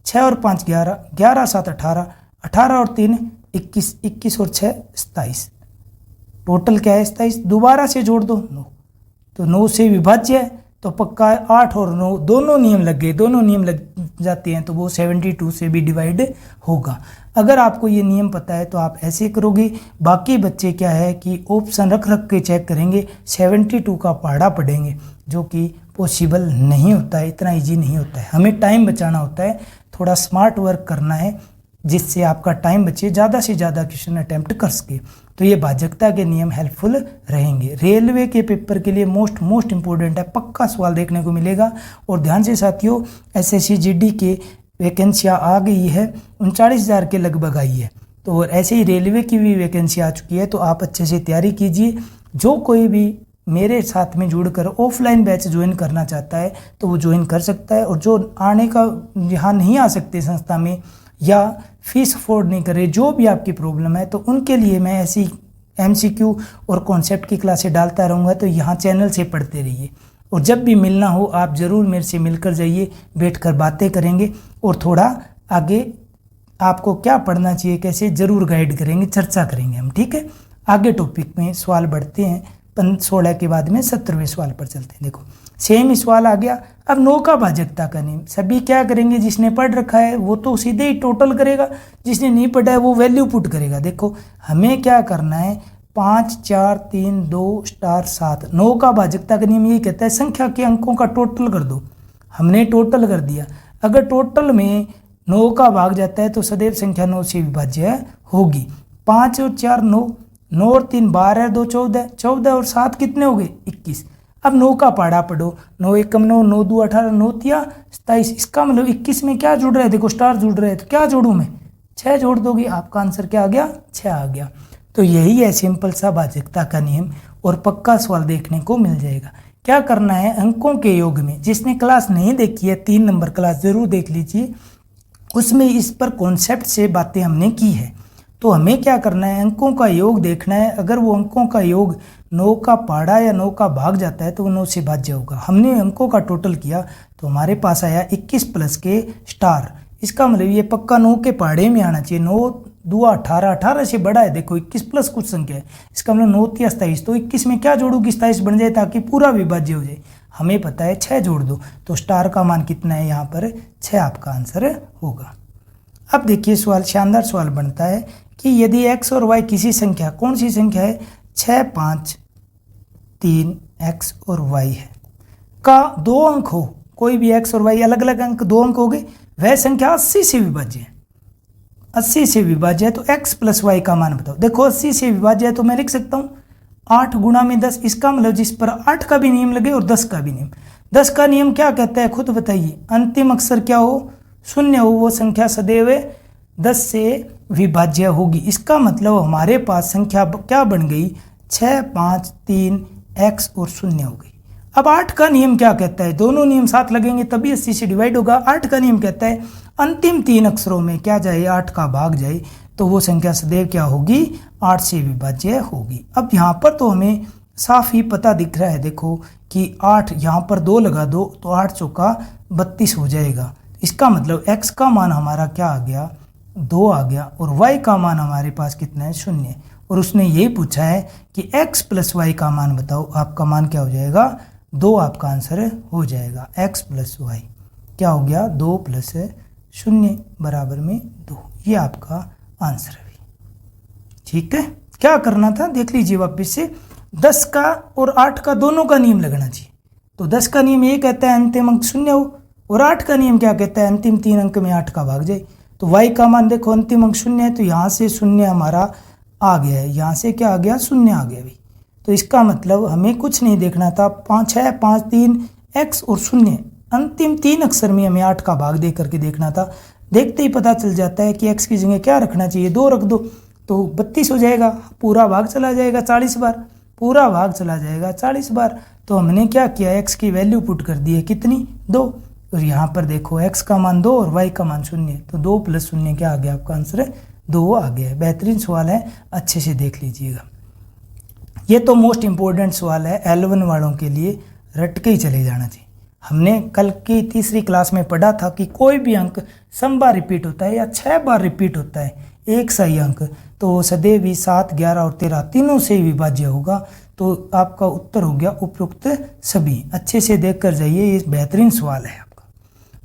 6 और 5 11, 11 7 18, 18 और 3 21, 21 और 6 27, टोटल क्या है 27। दोबारा से जोड़ दो 9, तो 9 से विभाज्य है, तो पक्का 8 और 9 दोनों नियम लग गए, दोनों नियम लग जाते हैं, तो वो 72 से भी डिवाइड होगा। अगर आपको ये नियम पता है तो आप ऐसे करोगे। बाकी बच्चे क्या है कि ऑप्शन रख के चेक करेंगे, 72 का पहाड़ा पढ़ेंगे, जो कि पॉसिबल नहीं होता है, इतना ईजी नहीं होता है। हमें टाइम बचाना होता है, थोड़ा स्मार्ट वर्क करना है जिससे आपका टाइम बचे, ज़्यादा से ज़्यादा क्वेश्चन अटैम्प्ट कर सके। तो ये भाजकता के नियम हेल्पफुल रहेंगे। रेलवे के पेपर के लिए मोस्ट इंपॉर्टेंट है, पक्का सवाल देखने को मिलेगा। और ध्यान से साथियों, SSC GD के वैकेंसियाँ आ गई है, 39,000 के लगभग आई है। तो और ऐसे ही रेलवे की भी वैकेंसी आ चुकी है, तो आप अच्छे से तैयारी कीजिए। जो कोई भी मेरे साथ में जुड़कर ऑफलाइन बैच ज्वाइन करना चाहता है तो वो ज्वाइन कर सकता है। और जो आने का यहाँ नहीं आ सकते संस्था में या फीस अफोर्ड नहीं करे, जो भी आपकी प्रॉब्लम है, तो उनके लिए मैं ऐसी MCQ और कॉन्सेप्ट की क्लासें डालता रहूँगा। तो यहाँ चैनल से पढ़ते रहिए, और जब भी मिलना हो आप ज़रूर मेरे से मिलकर जाइए, बैठकर बातें करेंगे और थोड़ा आगे आपको क्या पढ़ना चाहिए, कैसे ज़रूर गाइड करेंगे, चर्चा करेंगे हम। ठीक है, आगे टॉपिक में सवाल बढ़ते हैं। 16 के बाद में 17वें सवाल पर चलते हैं। देखो सेम ही सवाल आ गया। अब 9 का भाजकता का नियम सभी क्या करेंगे, जिसने पढ़ रखा है वो तो सीधे ही टोटल करेगा, जिसने नहीं पढ़ा है वो वैल्यू पुट करेगा। देखो हमें क्या करना है, 5 4 3 2 स्टार 7। 9 का भाजकता का नियम ये कहता है संख्या के अंकों का टोटल कर दो। हमने टोटल कर दिया। अगर टोटल में 9 का भाग जाता है तो सदैव संख्या 9 से विभाज्य होगी। 5 और 4 9, 9 और 3 12, 2 14, 14 और 7 कितने हो गए 21। अब 9 का पाड़ा पढ़ो, 9 एकम 9, 9 2 18, 9 तिया 27। इसका मतलब 21 में क्या जुड़ रहा है, देखो स्टार जुड़ रहा है, तो क्या जोड़ूं मैं, 6 जोड़ दोगे, आपका आंसर क्या आ गया, 6 आ गया। तो यही है सिंपल सा भाजकता का नियम, और पक्का सवाल देखने को मिल जाएगा। क्या करना है, अंकों के योग में, जिसने क्लास नहीं देखी है 3 नंबर क्लास जरूर देख लीजिए, उसमें इस पर कॉन्सेप्ट से बातें हमने की है। तो हमें क्या करना है, अंकों का योग देखना है। अगर वो अंकों का योग 9 का पाड़ा या 9 का भाग जाता है तो वो 9 से भाज्य होगा। हमने अंकों का टोटल किया तो हमारे पास आया 21 प्लस के स्टार। इसका मतलब ये पक्का 9 के पाड़े में आना चाहिए। 9 2 18, 18 से बड़ा है, देखो 21 प्लस कुछ संख्या है, इसका मतलब 9 3 27। तो 21 में क्या जोड़ूंगी, 27 बन जाए ताकि पूरा विभाज्य हो जाए। हमें पता है 6 जोड़ दो, तो स्टार का मान कितना है यहाँ पर 6, आपका आंसर होगा। अब देखिए सवाल, शानदार सवाल बनता है कि यदि x और y किसी संख्या, कौन सी संख्या है, 6 5 3 x और y है, का 2 अंक हो, कोई भी x और y अलग अलग अंक 2 अंक हो गए, वह संख्या 80 से विभाज्य है। 80 से विभाज्य है तो x प्लस y का मान बताओ। देखो 80 से विभाज्य है तो मैं लिख सकता हूँ 8 गुणा में 10। इसका मतलब जिस पर 8 का भी नियम लगे और 10 का भी नियम। 10 का नियम क्या कहता है खुद बताइए, अंतिम अक्षर क्या हो, शून्य हो, वो संख्या सदैव 10 से विभाज्य होगी। इसका मतलब हमारे पास संख्या क्या बन गई, 6 5 3 x और 0 हो गई। अब 8 का नियम क्या कहता है, दोनों नियम साथ लगेंगे तभी 80 से डिवाइड होगा। 8 का नियम कहता है अंतिम 3 अक्षरों में क्या जाए, 8 का भाग जाए, तो वो संख्या सदैव क्या होगी, 8 से विभाज्य होगी। अब यहाँ पर तो हमें साफ ही पता दिख रहा है, देखो कि 8 यहाँ पर 2 लगा दो तो 8 चौका 32 हो जाएगा। इसका मतलब x का मान हमारा क्या आ गया, 2 आ गया, और y का मान हमारे पास कितना है, 0। और उसने ये पूछा है कि x प्लस y का मान बताओ, आपका मान क्या हो जाएगा, 2, आपका आंसर हो जाएगा। x प्लस y क्या हो गया, 2 प्लस 0 बराबर में 2, ये आपका आंसर है। ठीक है, क्या करना था देख लीजिए वापस से, 10 का और 8 का दोनों का नियम लगना चाहिए। तो 10 का नियम ये कहता है अंतिम अंक 0 हो, और 8 का नियम क्या कहता है, अंतिम 3 अंक में 8 का भाग जाए। तो y का मान देखो अंतिम अंक 0 है, तो यहाँ से 0 हमारा आ गया है, यहाँ से क्या आ गया, 0 आ गया भी। तो इसका मतलब हमें कुछ नहीं देखना था, 5 6 5 3 x और 0, अंतिम 3 अक्षर में हमें 8 का भाग दे करके देखना था। देखते ही पता चल जाता है कि x की जगह क्या रखना चाहिए, 2 रख दो तो 32 हो जाएगा, पूरा भाग चला जाएगा 40 बार, पूरा भाग चला जाएगा 40 बार। तो हमने क्या किया, x की वैल्यू पुट कर दी है कितनी, 2, और यहाँ पर देखो x का मान 2 और y का मान 0, तो 2 प्लस 0 क्या आ गया, आपका आंसर 2 आ गया है। बेहतरीन सवाल है, अच्छे से देख लीजिएगा। ये तो मोस्ट इम्पोर्टेंट सवाल है, L1 वालों के लिए रट के ही चले जाना चाहिए। हमने कल की तीसरी क्लास में पढ़ा था कि कोई भी अंक सम बार रिपीट होता है या 6 बार रिपीट होता है एक सही अंक, तो सदैव ही 7 11 और 13 तीनों से ही विभाज्य होगा। तो आपका उत्तर हो गया उपरोक्त सभी। अच्छे से देख कर जाइए, ये बेहतरीन सवाल है आपका।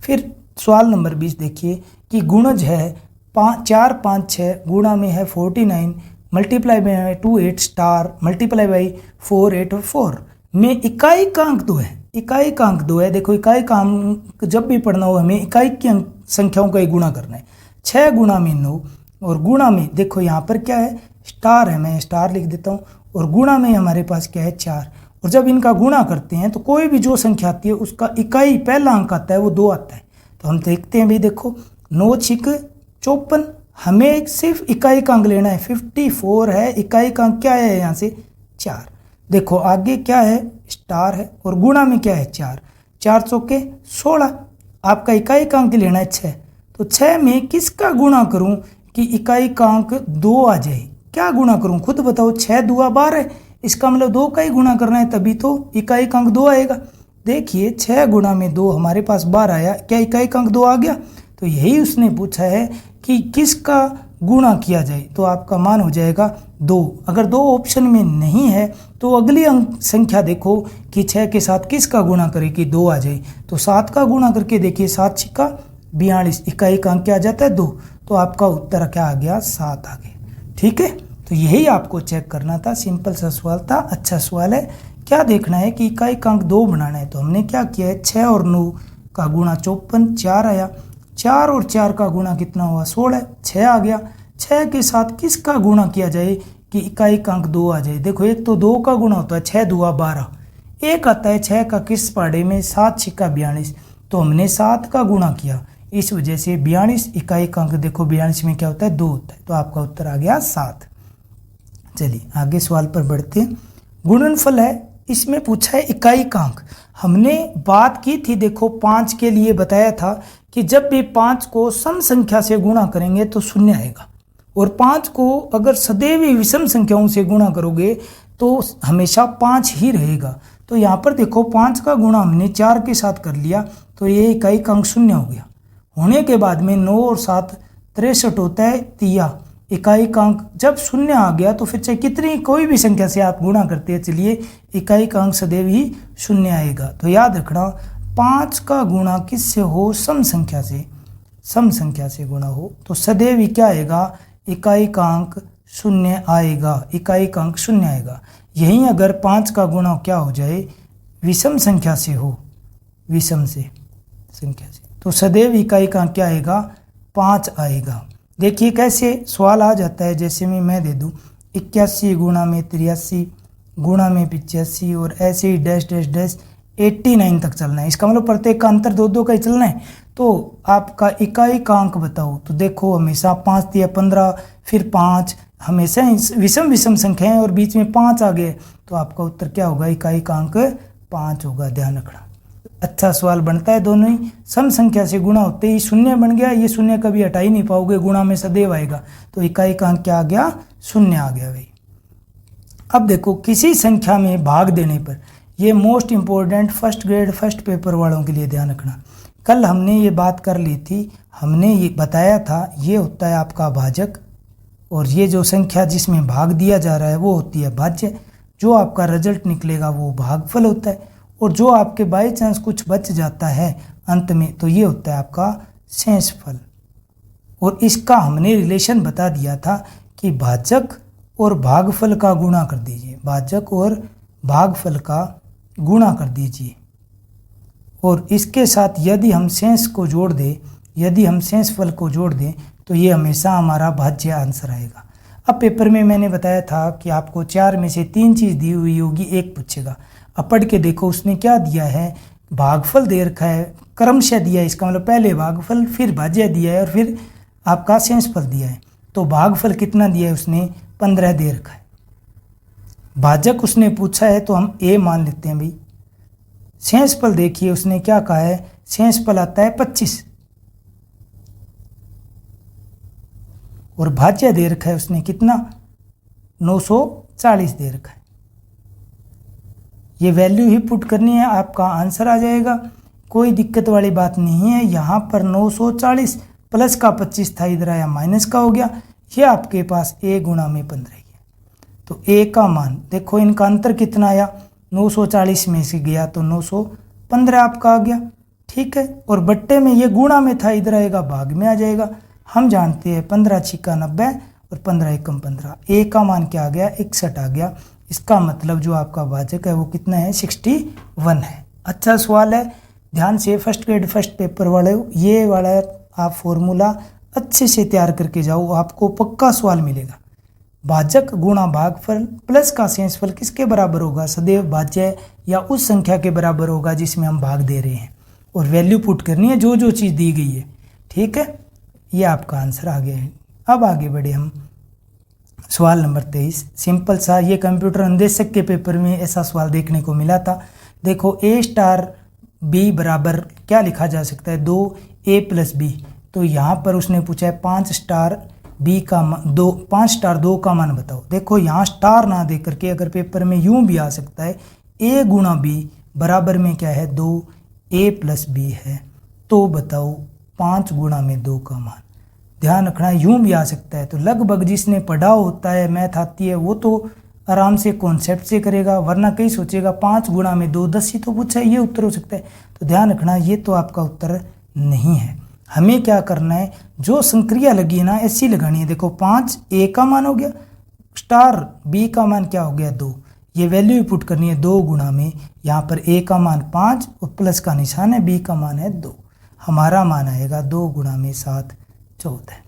फिर सवाल नंबर 20 देखिए कि गुणज है 4 5 6 गुणा में है 49 मल्टीप्लाई में है 28 स्टार मल्टीप्लाई बाई 4 8 और 4 में इकाई का अंक 2 है। इकाई का अंक 2 है। देखो इकाई का अंक जब भी पढ़ना हो हमें इकाई की अंक संख्याओं का ही गुणा करना है। 6 गुणा में 9 और गुणा में देखो यहाँ पर क्या है, स्टार है, मैं स्टार लिख देता हूँ, और गुणा में हमारे पास क्या है 4। और जब इनका गुणा करते हैं तो कोई भी जो संख्या आती है उसका इकाई पहला अंक आता है वो 2 आता है। तो हम देखते हैं भी, देखो 9 6 54, हमें सिर्फ इकाई का अंक लेना है, 54 है, इकाई का अंक क्या है यहाँ से 4। देखो आगे क्या है, स्टार है, और गुणा में क्या है 4, 4 चौके 16, आपका इकाई का अंक लेना है 6। तो 6 में किसका गुणा करूं कि इकाई का अंक 2 आ जाए, क्या गुणा करूं खुद बताओ। 6 दूआ 12, इसका मतलब 2 का ही गुणा करना है तभी तो इकाई का अंक 2 आएगा। देखिए 6 गुणा में 2 हमारे पास 12 आया, क्या इकाई का अंक 2 आ गया। तो यही उसने पूछा है कि किसका गुणा किया जाए तो आपका मान हो जाएगा 2। अगर 2 ऑप्शन में नहीं है तो अगली अंक संख्या देखो कि 6 के साथ किसका गुणा करें कि 2 आ जाए। तो 7 का गुणा करके देखिए, 7 छिक्का 42, इकाई अंक क्या आ जाता है 2। तो आपका उत्तर क्या आ गया 7 आ गया। ठीक है, तो यही आपको चेक करना था, सिंपल सा सवाल था, अच्छा सवाल है। क्या देखना है कि इकाई अंक 2 बनाना है। तो हमने क्या किया है, 6 और 9 का गुणा 54, 4 आया। 4 और 4 का गुणा कितना हुआ 16, 6 आ गया। 6 के साथ किसका गुणा किया जाए कि इकाई अंक 2 आ जाए। देखो एक तो 2 का गुणा होता है, 6 दुआ 12, एक आता है 6 का किस पहाड़े में, 7 छिक्का 42। तो हमने 7 का गुणा किया, इस वजह से 42 इकाई अंक देखो 42 में क्या होता है 2 होता है। तो आपका उत्तर आ गया 7। चलिए आगे सवाल पर बढ़ते हैं। गुणनफल है, इसमें पूछा है इकाई अंक। हमने बात की थी, देखो 5 के लिए बताया था कि जब भी 5 को सम संख्या से गुणा करेंगे तो शून्य आएगा, और 5 को अगर सदैव ही विषम संख्याओं से गुणा करोगे तो हमेशा 5 ही रहेगा। तो यहाँ पर देखो 5 का गुणा हमने 4 के साथ कर लिया, तो ये इकाई अंक शून्य हो गया। होने के बाद में 9 और 7 63 होता है, तिया इकाई अंक जब शून्य आ गया तो फिर चाहे कितनी कोई भी संख्या से आप गुणा करते हैं, चलिए इकाई अंक सदैव ही शून्य आएगा। तो याद रखना 5 का गुणा किससे हो, सम संख्या से, सम संख्या से गुणा हो तो सदैव ही क्या आएगा, इकाई अंक शून्य आएगा, इकाई अंक शून्य आएगा। यहीं अगर 5 का गुणा क्या हो जाए, विषम संख्या से हो, विषम से संख्या से, तो सदैव इकाई अंक क्या आएगा 5 आएगा। देखिए कैसे सवाल आ जाता है, जैसे मैं दे दूं 81 गुणा में 83 गुणा में 85 और ऐसे ही डैश डैश डैश 89 तक चलना है। इसका मतलब प्रत्येक का अंतर 2 2 का ही चलना है। तो आपका इकाई का अंक बताओ, तो देखो हमेशा 5 दिया 15, फिर 5, हमेशा विषम विषम संख्या है और बीच में 5 आ गए, तो आपका उत्तर क्या होगा, इकाई का अंक 5 होगा। ध्यान रखना, अच्छा सवाल बनता है। दोनों ही सम संख्या से गुणा होते ही शून्य बन गया, ये शून्य कभी हटा ही नहीं पाओगे, गुणा में सदैव आएगा। तो इकाई का अंक क्या आ गया, शून्य आ गया भाई। अब देखो किसी संख्या में भाग देने पर, ये most important first grade first paper वालों के लिए ध्यान रखना। कल हमने ये बात कर ली थी, हमने ये बताया था ये होता है आपका भाजक, और ये जो संख्या जिसमें भाग दिया जा रहा है वो होती है भाज्य। जो आपका रिजल्ट निकलेगा वो भागफल होता है, और जो आपके बाई चांस कुछ बच जाता है अंत में तो ये होता है आपका शेषफल। और इसका हमने रिलेशन बता दिया था कि भाजक और भागफल का गुणा कर दीजिए, भाजक और भागफल का गुणा कर दीजिए, और इसके साथ यदि हम शेष को जोड़ दें, यदि हम शेषफल को जोड़ दें तो ये हमेशा हमारा भाज्य आंसर आएगा। अब पेपर में मैंने बताया था कि आपको 4 में से 3 चीज़ दी हुई होगी, एक पूछेगा। अब पढ़ के देखो उसने क्या दिया है, भागफल दे रखा है, क्रमशः दिया है, इसका मतलब पहले भागफल फिर भाज्य दिया है और फिर आपका शेषफल दिया है। तो भागफल कितना दिया है उसने, 15 दे रखा है। भाजक उसने पूछा है तो हम ए मान लेते हैं भाई। शेषफल देखिए उसने क्या कहा है, शेषफल आता है 25, और भाज्य दे रखा है उसने कितना 940 दे रखा है। ये वैल्यू ही पुट करनी है, आपका आंसर आ जाएगा, कोई दिक्कत वाली बात नहीं है। यहाँ पर 940 प्लस का 25 था, इधर आया माइनस का हो गया, ये आपके पास a गुणा में 15 ही है। तो a का मान देखो, इनका अंतर कितना आया, 940 में से गया तो 915 आपका आ गया। ठीक है, और बट्टे में ये गुणा में था, इधर आएगा भाग में आ जाएगा। हम जानते हैं 15 छिक्का 90 और 15 एकम 15, a का मान क्या आ गया 61 आ गया। इसका मतलब जो आपका भाजक है वो कितना है 61 है। अच्छा सवाल है, ध्यान से फर्स्ट ग्रेड फर्स्ट पेपर वाले ये वाला आप फॉर्मूला अच्छे से तैयार करके जाओ, आपको पक्का सवाल मिलेगा। भाजक गुणा भागफल प्लस का शेषफल किसके बराबर होगा, सदैव भाज्य या उस संख्या के बराबर होगा जिसमें हम भाग दे रहे हैं, और वैल्यू पुट करनी है जो जो चीज़ दी गई है। ठीक है, ये आपका आंसर आ गया है। अब आगे बढ़े हम सवाल नंबर 23, सिंपल सा, ये कंप्यूटर अनुदेशक के पेपर में ऐसा सवाल देखने को मिला था। देखो a स्टार b बराबर क्या लिखा जा सकता है, 2a प्लस b। तो यहाँ पर उसने पूछा है 5 स्टार b का 5 स्टार 2 का मान बताओ। देखो यहाँ स्टार ना दे करके अगर पेपर में यूं भी आ सकता है, a गुणा b बराबर में क्या है 2a प्लस b है, तो बताओ 5 गुणा में 2 का मान। ध्यान रखना यूं भी आ सकता है। तो लगभग जिसने पढ़ा होता है, मैथ आती है, वो तो आराम से कॉन्सेप्ट से करेगा, वरना कहीं सोचेगा 5 गुणा में 2 10 ही तो पूछा है, ये उत्तर हो सकता है। तो ध्यान रखना ये तो आपका उत्तर नहीं है। हमें क्या करना है, जो संक्रिया लगी है ना ऐसी लगानी है। देखो 5 A का मान हो गया, स्टार B का मान क्या हो गया 2, ये वैल्यू पुट करनी है 2 गुणा में, यहाँ पर A का मान 5 और प्लस का निशान है, B का मान है 2, हमारा मान आएगा 2 गुणा में 7 14।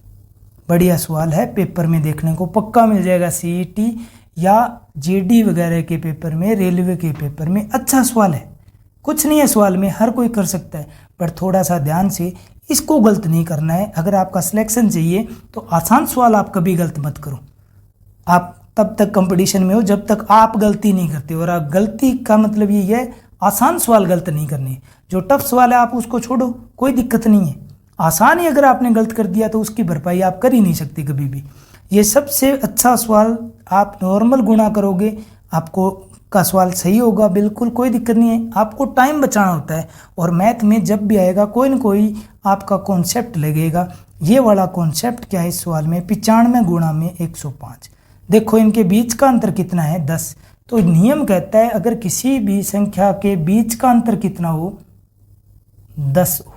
बढ़िया सवाल है, पेपर में देखने को पक्का मिल जाएगा, CET या JD वगैरह के पेपर में, रेलवे के पेपर में अच्छा सवाल है। कुछ नहीं है सवाल में, हर कोई कर सकता है, पर थोड़ा सा ध्यान से इसको गलत नहीं करना है। अगर आपका सिलेक्शन चाहिए तो आसान सवाल आप कभी गलत मत करो। आप तब तक कंपटीशन में हो जब तक आप गलती नहीं करते, और आप गलती का मतलब ये है आसान सवाल गलत नहीं करने। जो टफ सवाल है आप उसको छोड़ो, कोई दिक्कत नहीं है। आसान ही अगर आपने गलत कर दिया तो उसकी भरपाई आप कर ही नहीं सकते कभी भी। ये सबसे अच्छा सवाल आप नॉर्मल गुणा करोगे, आपको का सवाल सही होगा, बिल्कुल कोई दिक्कत नहीं है। आपको टाइम बचाना होता है, और मैथ में जब भी आएगा कोई ना कोई आपका कॉन्सेप्ट लगेगा। ये वाला कॉन्सेप्ट क्या है इस सवाल में, 95 गुणा में 105। देखो इनके बीच का अंतर कितना है 10। तो नियम कहता है अगर किसी भी संख्या के बीच का अंतर कितना हो 10 हो,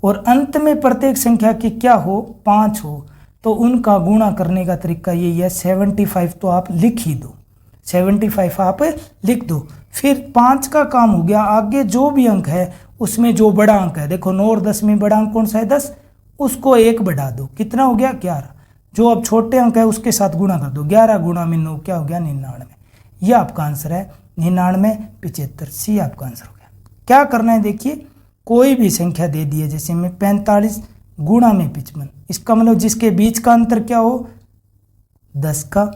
और अंत में प्रत्येक संख्या की क्या हो 5 हो, तो उनका गुणा करने का तरीका यही है। 75 तो आप लिख ही दो, 75 आप लिख दो। फिर 5 का काम हो गया, आगे जो भी अंक है उसमें जो बड़ा अंक है, देखो 9 और 10 में बड़ा अंक कौन सा है 10, उसको 1 बढ़ा दो, कितना हो गया 11। जो अब छोटे अंक है उसके साथ गुणा कर दो, 11 गुणा में 9 क्या हो गया 99। ये आपका आंसर है 99 75, सी आपका आंसर हो गया। क्या करना है देखिए, कोई भी संख्या दे दी है, जैसे में 45 गुणा में 55, इसका मतलब जिसके बीच का अंतर क्या हो 10 का,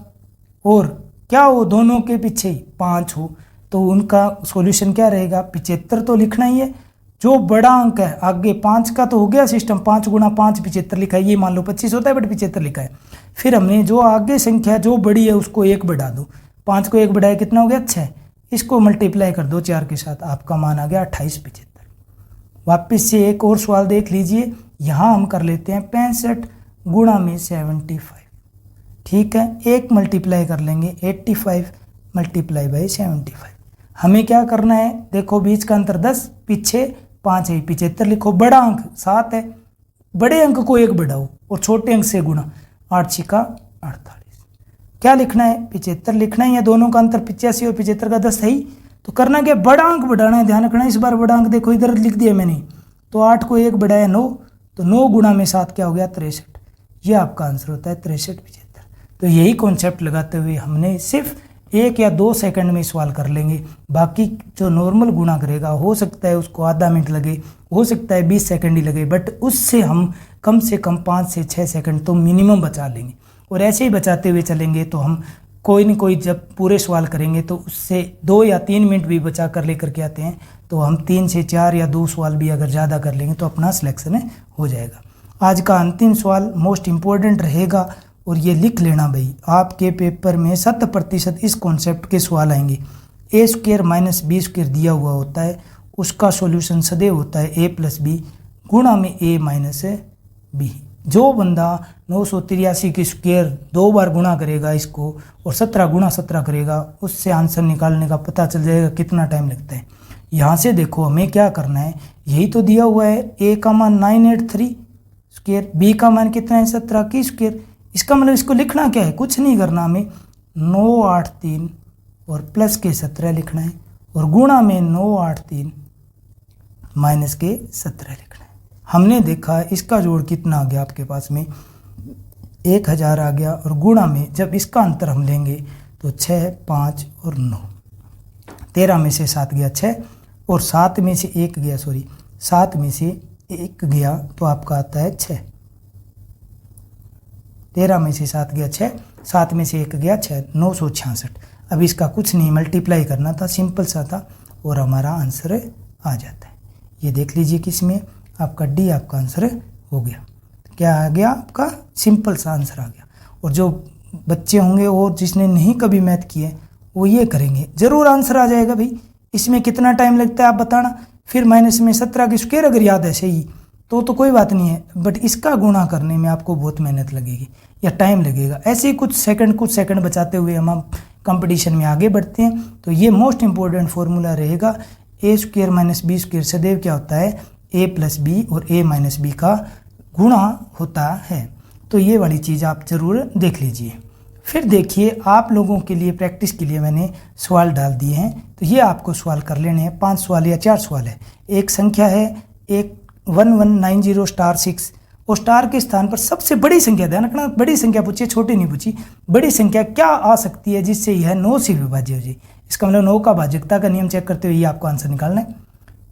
और क्या हो दोनों के पीछे 5 हो, तो उनका सॉल्यूशन क्या रहेगा 75 तो लिखना ही है। जो बड़ा अंक है आगे 5 का तो हो गया सिस्टम, 5 गुणा 5 75 लिखा है, ये मान लो 25 होता है बट 75 लिखा है। फिर हमने जो आगे संख्या जो बड़ी है उसको 1 बढ़ा दो, 5 को 1 बढ़ाया कितना हो गया 6, इसको मल्टीप्लाई कर दो 4 के साथ, आपका मान आ गया 28 75। वापिस से एक और सवाल देख लीजिए, यहाँ हम कर लेते हैं 65 गुणा में 75, ठीक है, एक मल्टीप्लाई कर लेंगे 85 मल्टीप्लाई बाई 75। हमें क्या करना है, देखो बीच का अंतर 10, पीछे 5 है, 75 लिखो, बड़ा अंक 7 है, बड़े अंक को 1 बढ़ाओ और छोटे अंक से गुणा, 8 छिका 48। क्या लिखना है 75 लिखना ही है, दोनों का अंतर 85 और 75 का 10 है ही, तो करना क्या बड़ा अंक बढ़ाना है। ध्यान रखना इस बार बड़ा अंक देखो इधर लिख दिया मैंने, तो 8 को 1 बढ़ाया 9, तो 9 गुणा में 7 क्या हो गया 63। ये आपका आंसर होता है 63 75। तो यही कॉन्सेप्ट लगाते हुए हमने सिर्फ 1 या 2 सेकंड में सवाल कर लेंगे। बाकी जो नॉर्मल गुणा करेगा हो सकता है उसको आधा मिनट लगे, हो सकता है 20 सेकंड ही लगे, बट उससे हम कम से कम 5 से 6 सेकंड तो मिनिमम बचा लेंगे। और ऐसे ही बचाते हुए चलेंगे तो हम कोई न कोई जब पूरे सवाल करेंगे तो उससे 2 या 3 मिनट भी बचा कर लेकर के आते हैं, तो हम 3 से 4 या 2 सवाल भी अगर ज़्यादा कर लेंगे तो अपना सिलेक्शन हो जाएगा। आज का अंतिम सवाल मोस्ट इम्पोर्टेंट रहेगा, और ये लिख लेना भाई, आपके पेपर में 70% इस कॉन्सेप्ट के सवाल आएंगे। a² माइनस b² दिया हुआ होता है, उसका सॉल्यूशन सदैव होता है a + b गुणा में a माइनस b। जो बंदा 983 की स्क्वायर 2 बार गुणा करेगा इसको और 17 गुणा 17 करेगा, उससे आंसर निकालने का पता चल जाएगा कितना टाइम लगता है। यहाँ से देखो हमें क्या करना है, यही तो दिया हुआ है, a का मान 983 स्क्वायर, b का मान कितना है 17 की स्क्वायर। इसका मतलब इसको लिखना क्या है, कुछ नहीं करना, हमें 983 और प्लस के 17 लिखना है, और गुणा में 983 माइनस के 17 लिखना है। हमने देखा इसका जोड़ कितना आ गया आपके पास में 1000 आ गया, और गुणा में जब इसका अंतर हम लेंगे तो 6 5 और 9, 13 में से 7 गया 6, और 7 में से 1 गया, 7 में से 1 गया तो आपका आता है 6। 13 में से 7 गया 6, 7 में से 1 गया 6, 966। अब इसका कुछ नहीं मल्टीप्लाई करना था, सिंपल सा था, और हमारा आंसर आ जाता है। ये देख लीजिए किसमें, आपका डी आपका आंसर हो गया। क्या आ गया आपका, सिंपल सा आंसर आ गया। और जो बच्चे होंगे और जिसने नहीं कभी मैथ किए वो ये करेंगे, ज़रूर आंसर आ जाएगा भाई। इसमें कितना टाइम लगता है आप बताना। फिर माइनस में 17 की स्क्वायर अगर याद है सही, तो कोई बात नहीं है, बट इसका गुणा करने में आपको बहुत मेहनत लगेगी या टाइम लगेगा। ऐसे ही कुछ सेकंड बचाते हुए हम कंपटीशन में आगे बढ़ते हैं। तो ये मोस्ट इंपॉर्टेंट फॉर्मूला रहेगा, ए स्क्वायर माइनस बी स्क्वायर सदैव क्या होता है, ए प्लस बी और ए माइनस बी का गुणा होता है। तो ये वाली चीज़ आप ज़रूर देख लीजिए। फिर देखिए, आप लोगों के लिए प्रैक्टिस के लिए मैंने सवाल डाल दिए हैं, तो ये आपको सवाल कर लेने हैं। 5 सवाल या 4 सवाल है। एक संख्या है 1190*6 और स्टार के स्थान पर सबसे बड़ी संख्या, ध्यान रखना बड़ी संख्या पूछिए, छोटी नहीं पूछी। बड़ी संख्या क्या आ सकती है जिससे यह 9 से विभाज्य हो जाए। इसका मतलब 9 का भाज्यता का नियम चेक करते हुए ये आपको आंसर निकालना है।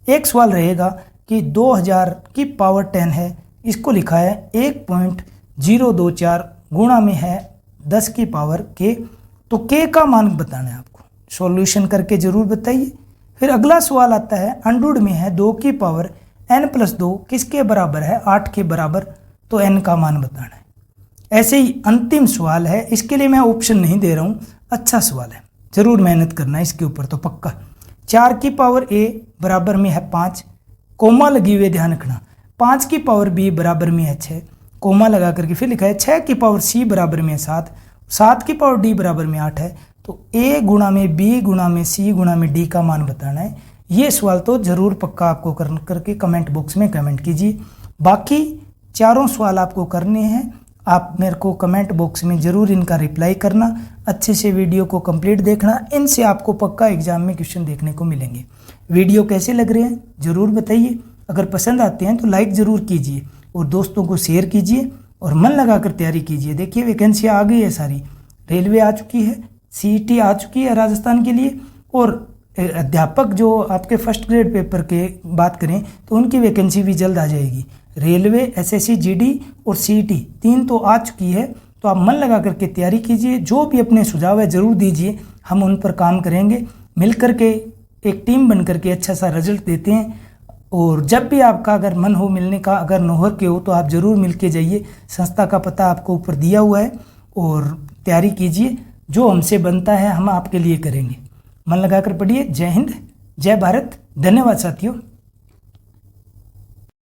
एक सवाल रहेगा कि 2000 की पावर 10 है, इसको लिखा है 1.024 गुणा में है 10 की पावर k, तो k का मान बताना है आपको। सॉल्यूशन करके जरूर बताइए। फिर अगला सवाल आता है अंडूड में है 2 की पावर n+2 किसके बराबर है, 8 के बराबर, तो n का मान बताना है। ऐसे ही अंतिम सवाल है, इसके लिए मैं ऑप्शन नहीं दे रहा हूँ, अच्छा सवाल है, जरूर मेहनत करना है इसके ऊपर तो पक्का। 4 की पावर a बराबर में है 5, कोमा लगी हुई, ध्यान रखना। 5 की पावर b बराबर में है 6, कोमा लगा करके फिर लिखा है 6 की पावर c बराबर में है 7, 7 की पावर d बराबर में 8 है। तो a गुणा में b गुणा में c गुणा में d का मान बताना है। ये सवाल तो ज़रूर पक्का आपको करके कमेंट बॉक्स में कमेंट कीजिए। बाकी चारों सवाल आपको करने हैं, आप मेरे को कमेंट बॉक्स में ज़रूर इनका रिप्लाई करना, अच्छे से वीडियो को कंप्लीट देखना, इनसे आपको पक्का एग्जाम में क्वेश्चन देखने को मिलेंगे। वीडियो कैसे लग रहे हैं ज़रूर बताइए, अगर पसंद आते हैं तो लाइक ज़रूर कीजिए और दोस्तों को शेयर कीजिए और मन लगाकर तैयारी कीजिए। देखिए वैकेंसी आ गई है सारी, रेलवे आ चुकी है, CET आ चुकी है राजस्थान के लिए, और अध्यापक जो आपके फर्स्ट ग्रेड पेपर के बात करें तो उनकी वैकेंसी भी जल्द आ जाएगी। रेलवे, SSC, GD और CET 3 तो आ चुकी है। तो आप मन लगा करके तैयारी कीजिए, जो भी अपने सुझाव है ज़रूर दीजिए, हम उन पर काम करेंगे। मिल करके एक टीम बन करके अच्छा सा रिजल्ट देते हैं। और जब भी आपका अगर मन हो मिलने का, अगर नौहर के हो तो आप ज़रूर मिल के जाइए, संस्था का पता आपको ऊपर दिया हुआ है, और तैयारी कीजिए, जो हमसे बनता है हम आपके लिए करेंगे। मन लगाकर पढ़िए। जय हिंद, जय भारत, धन्यवाद साथियों।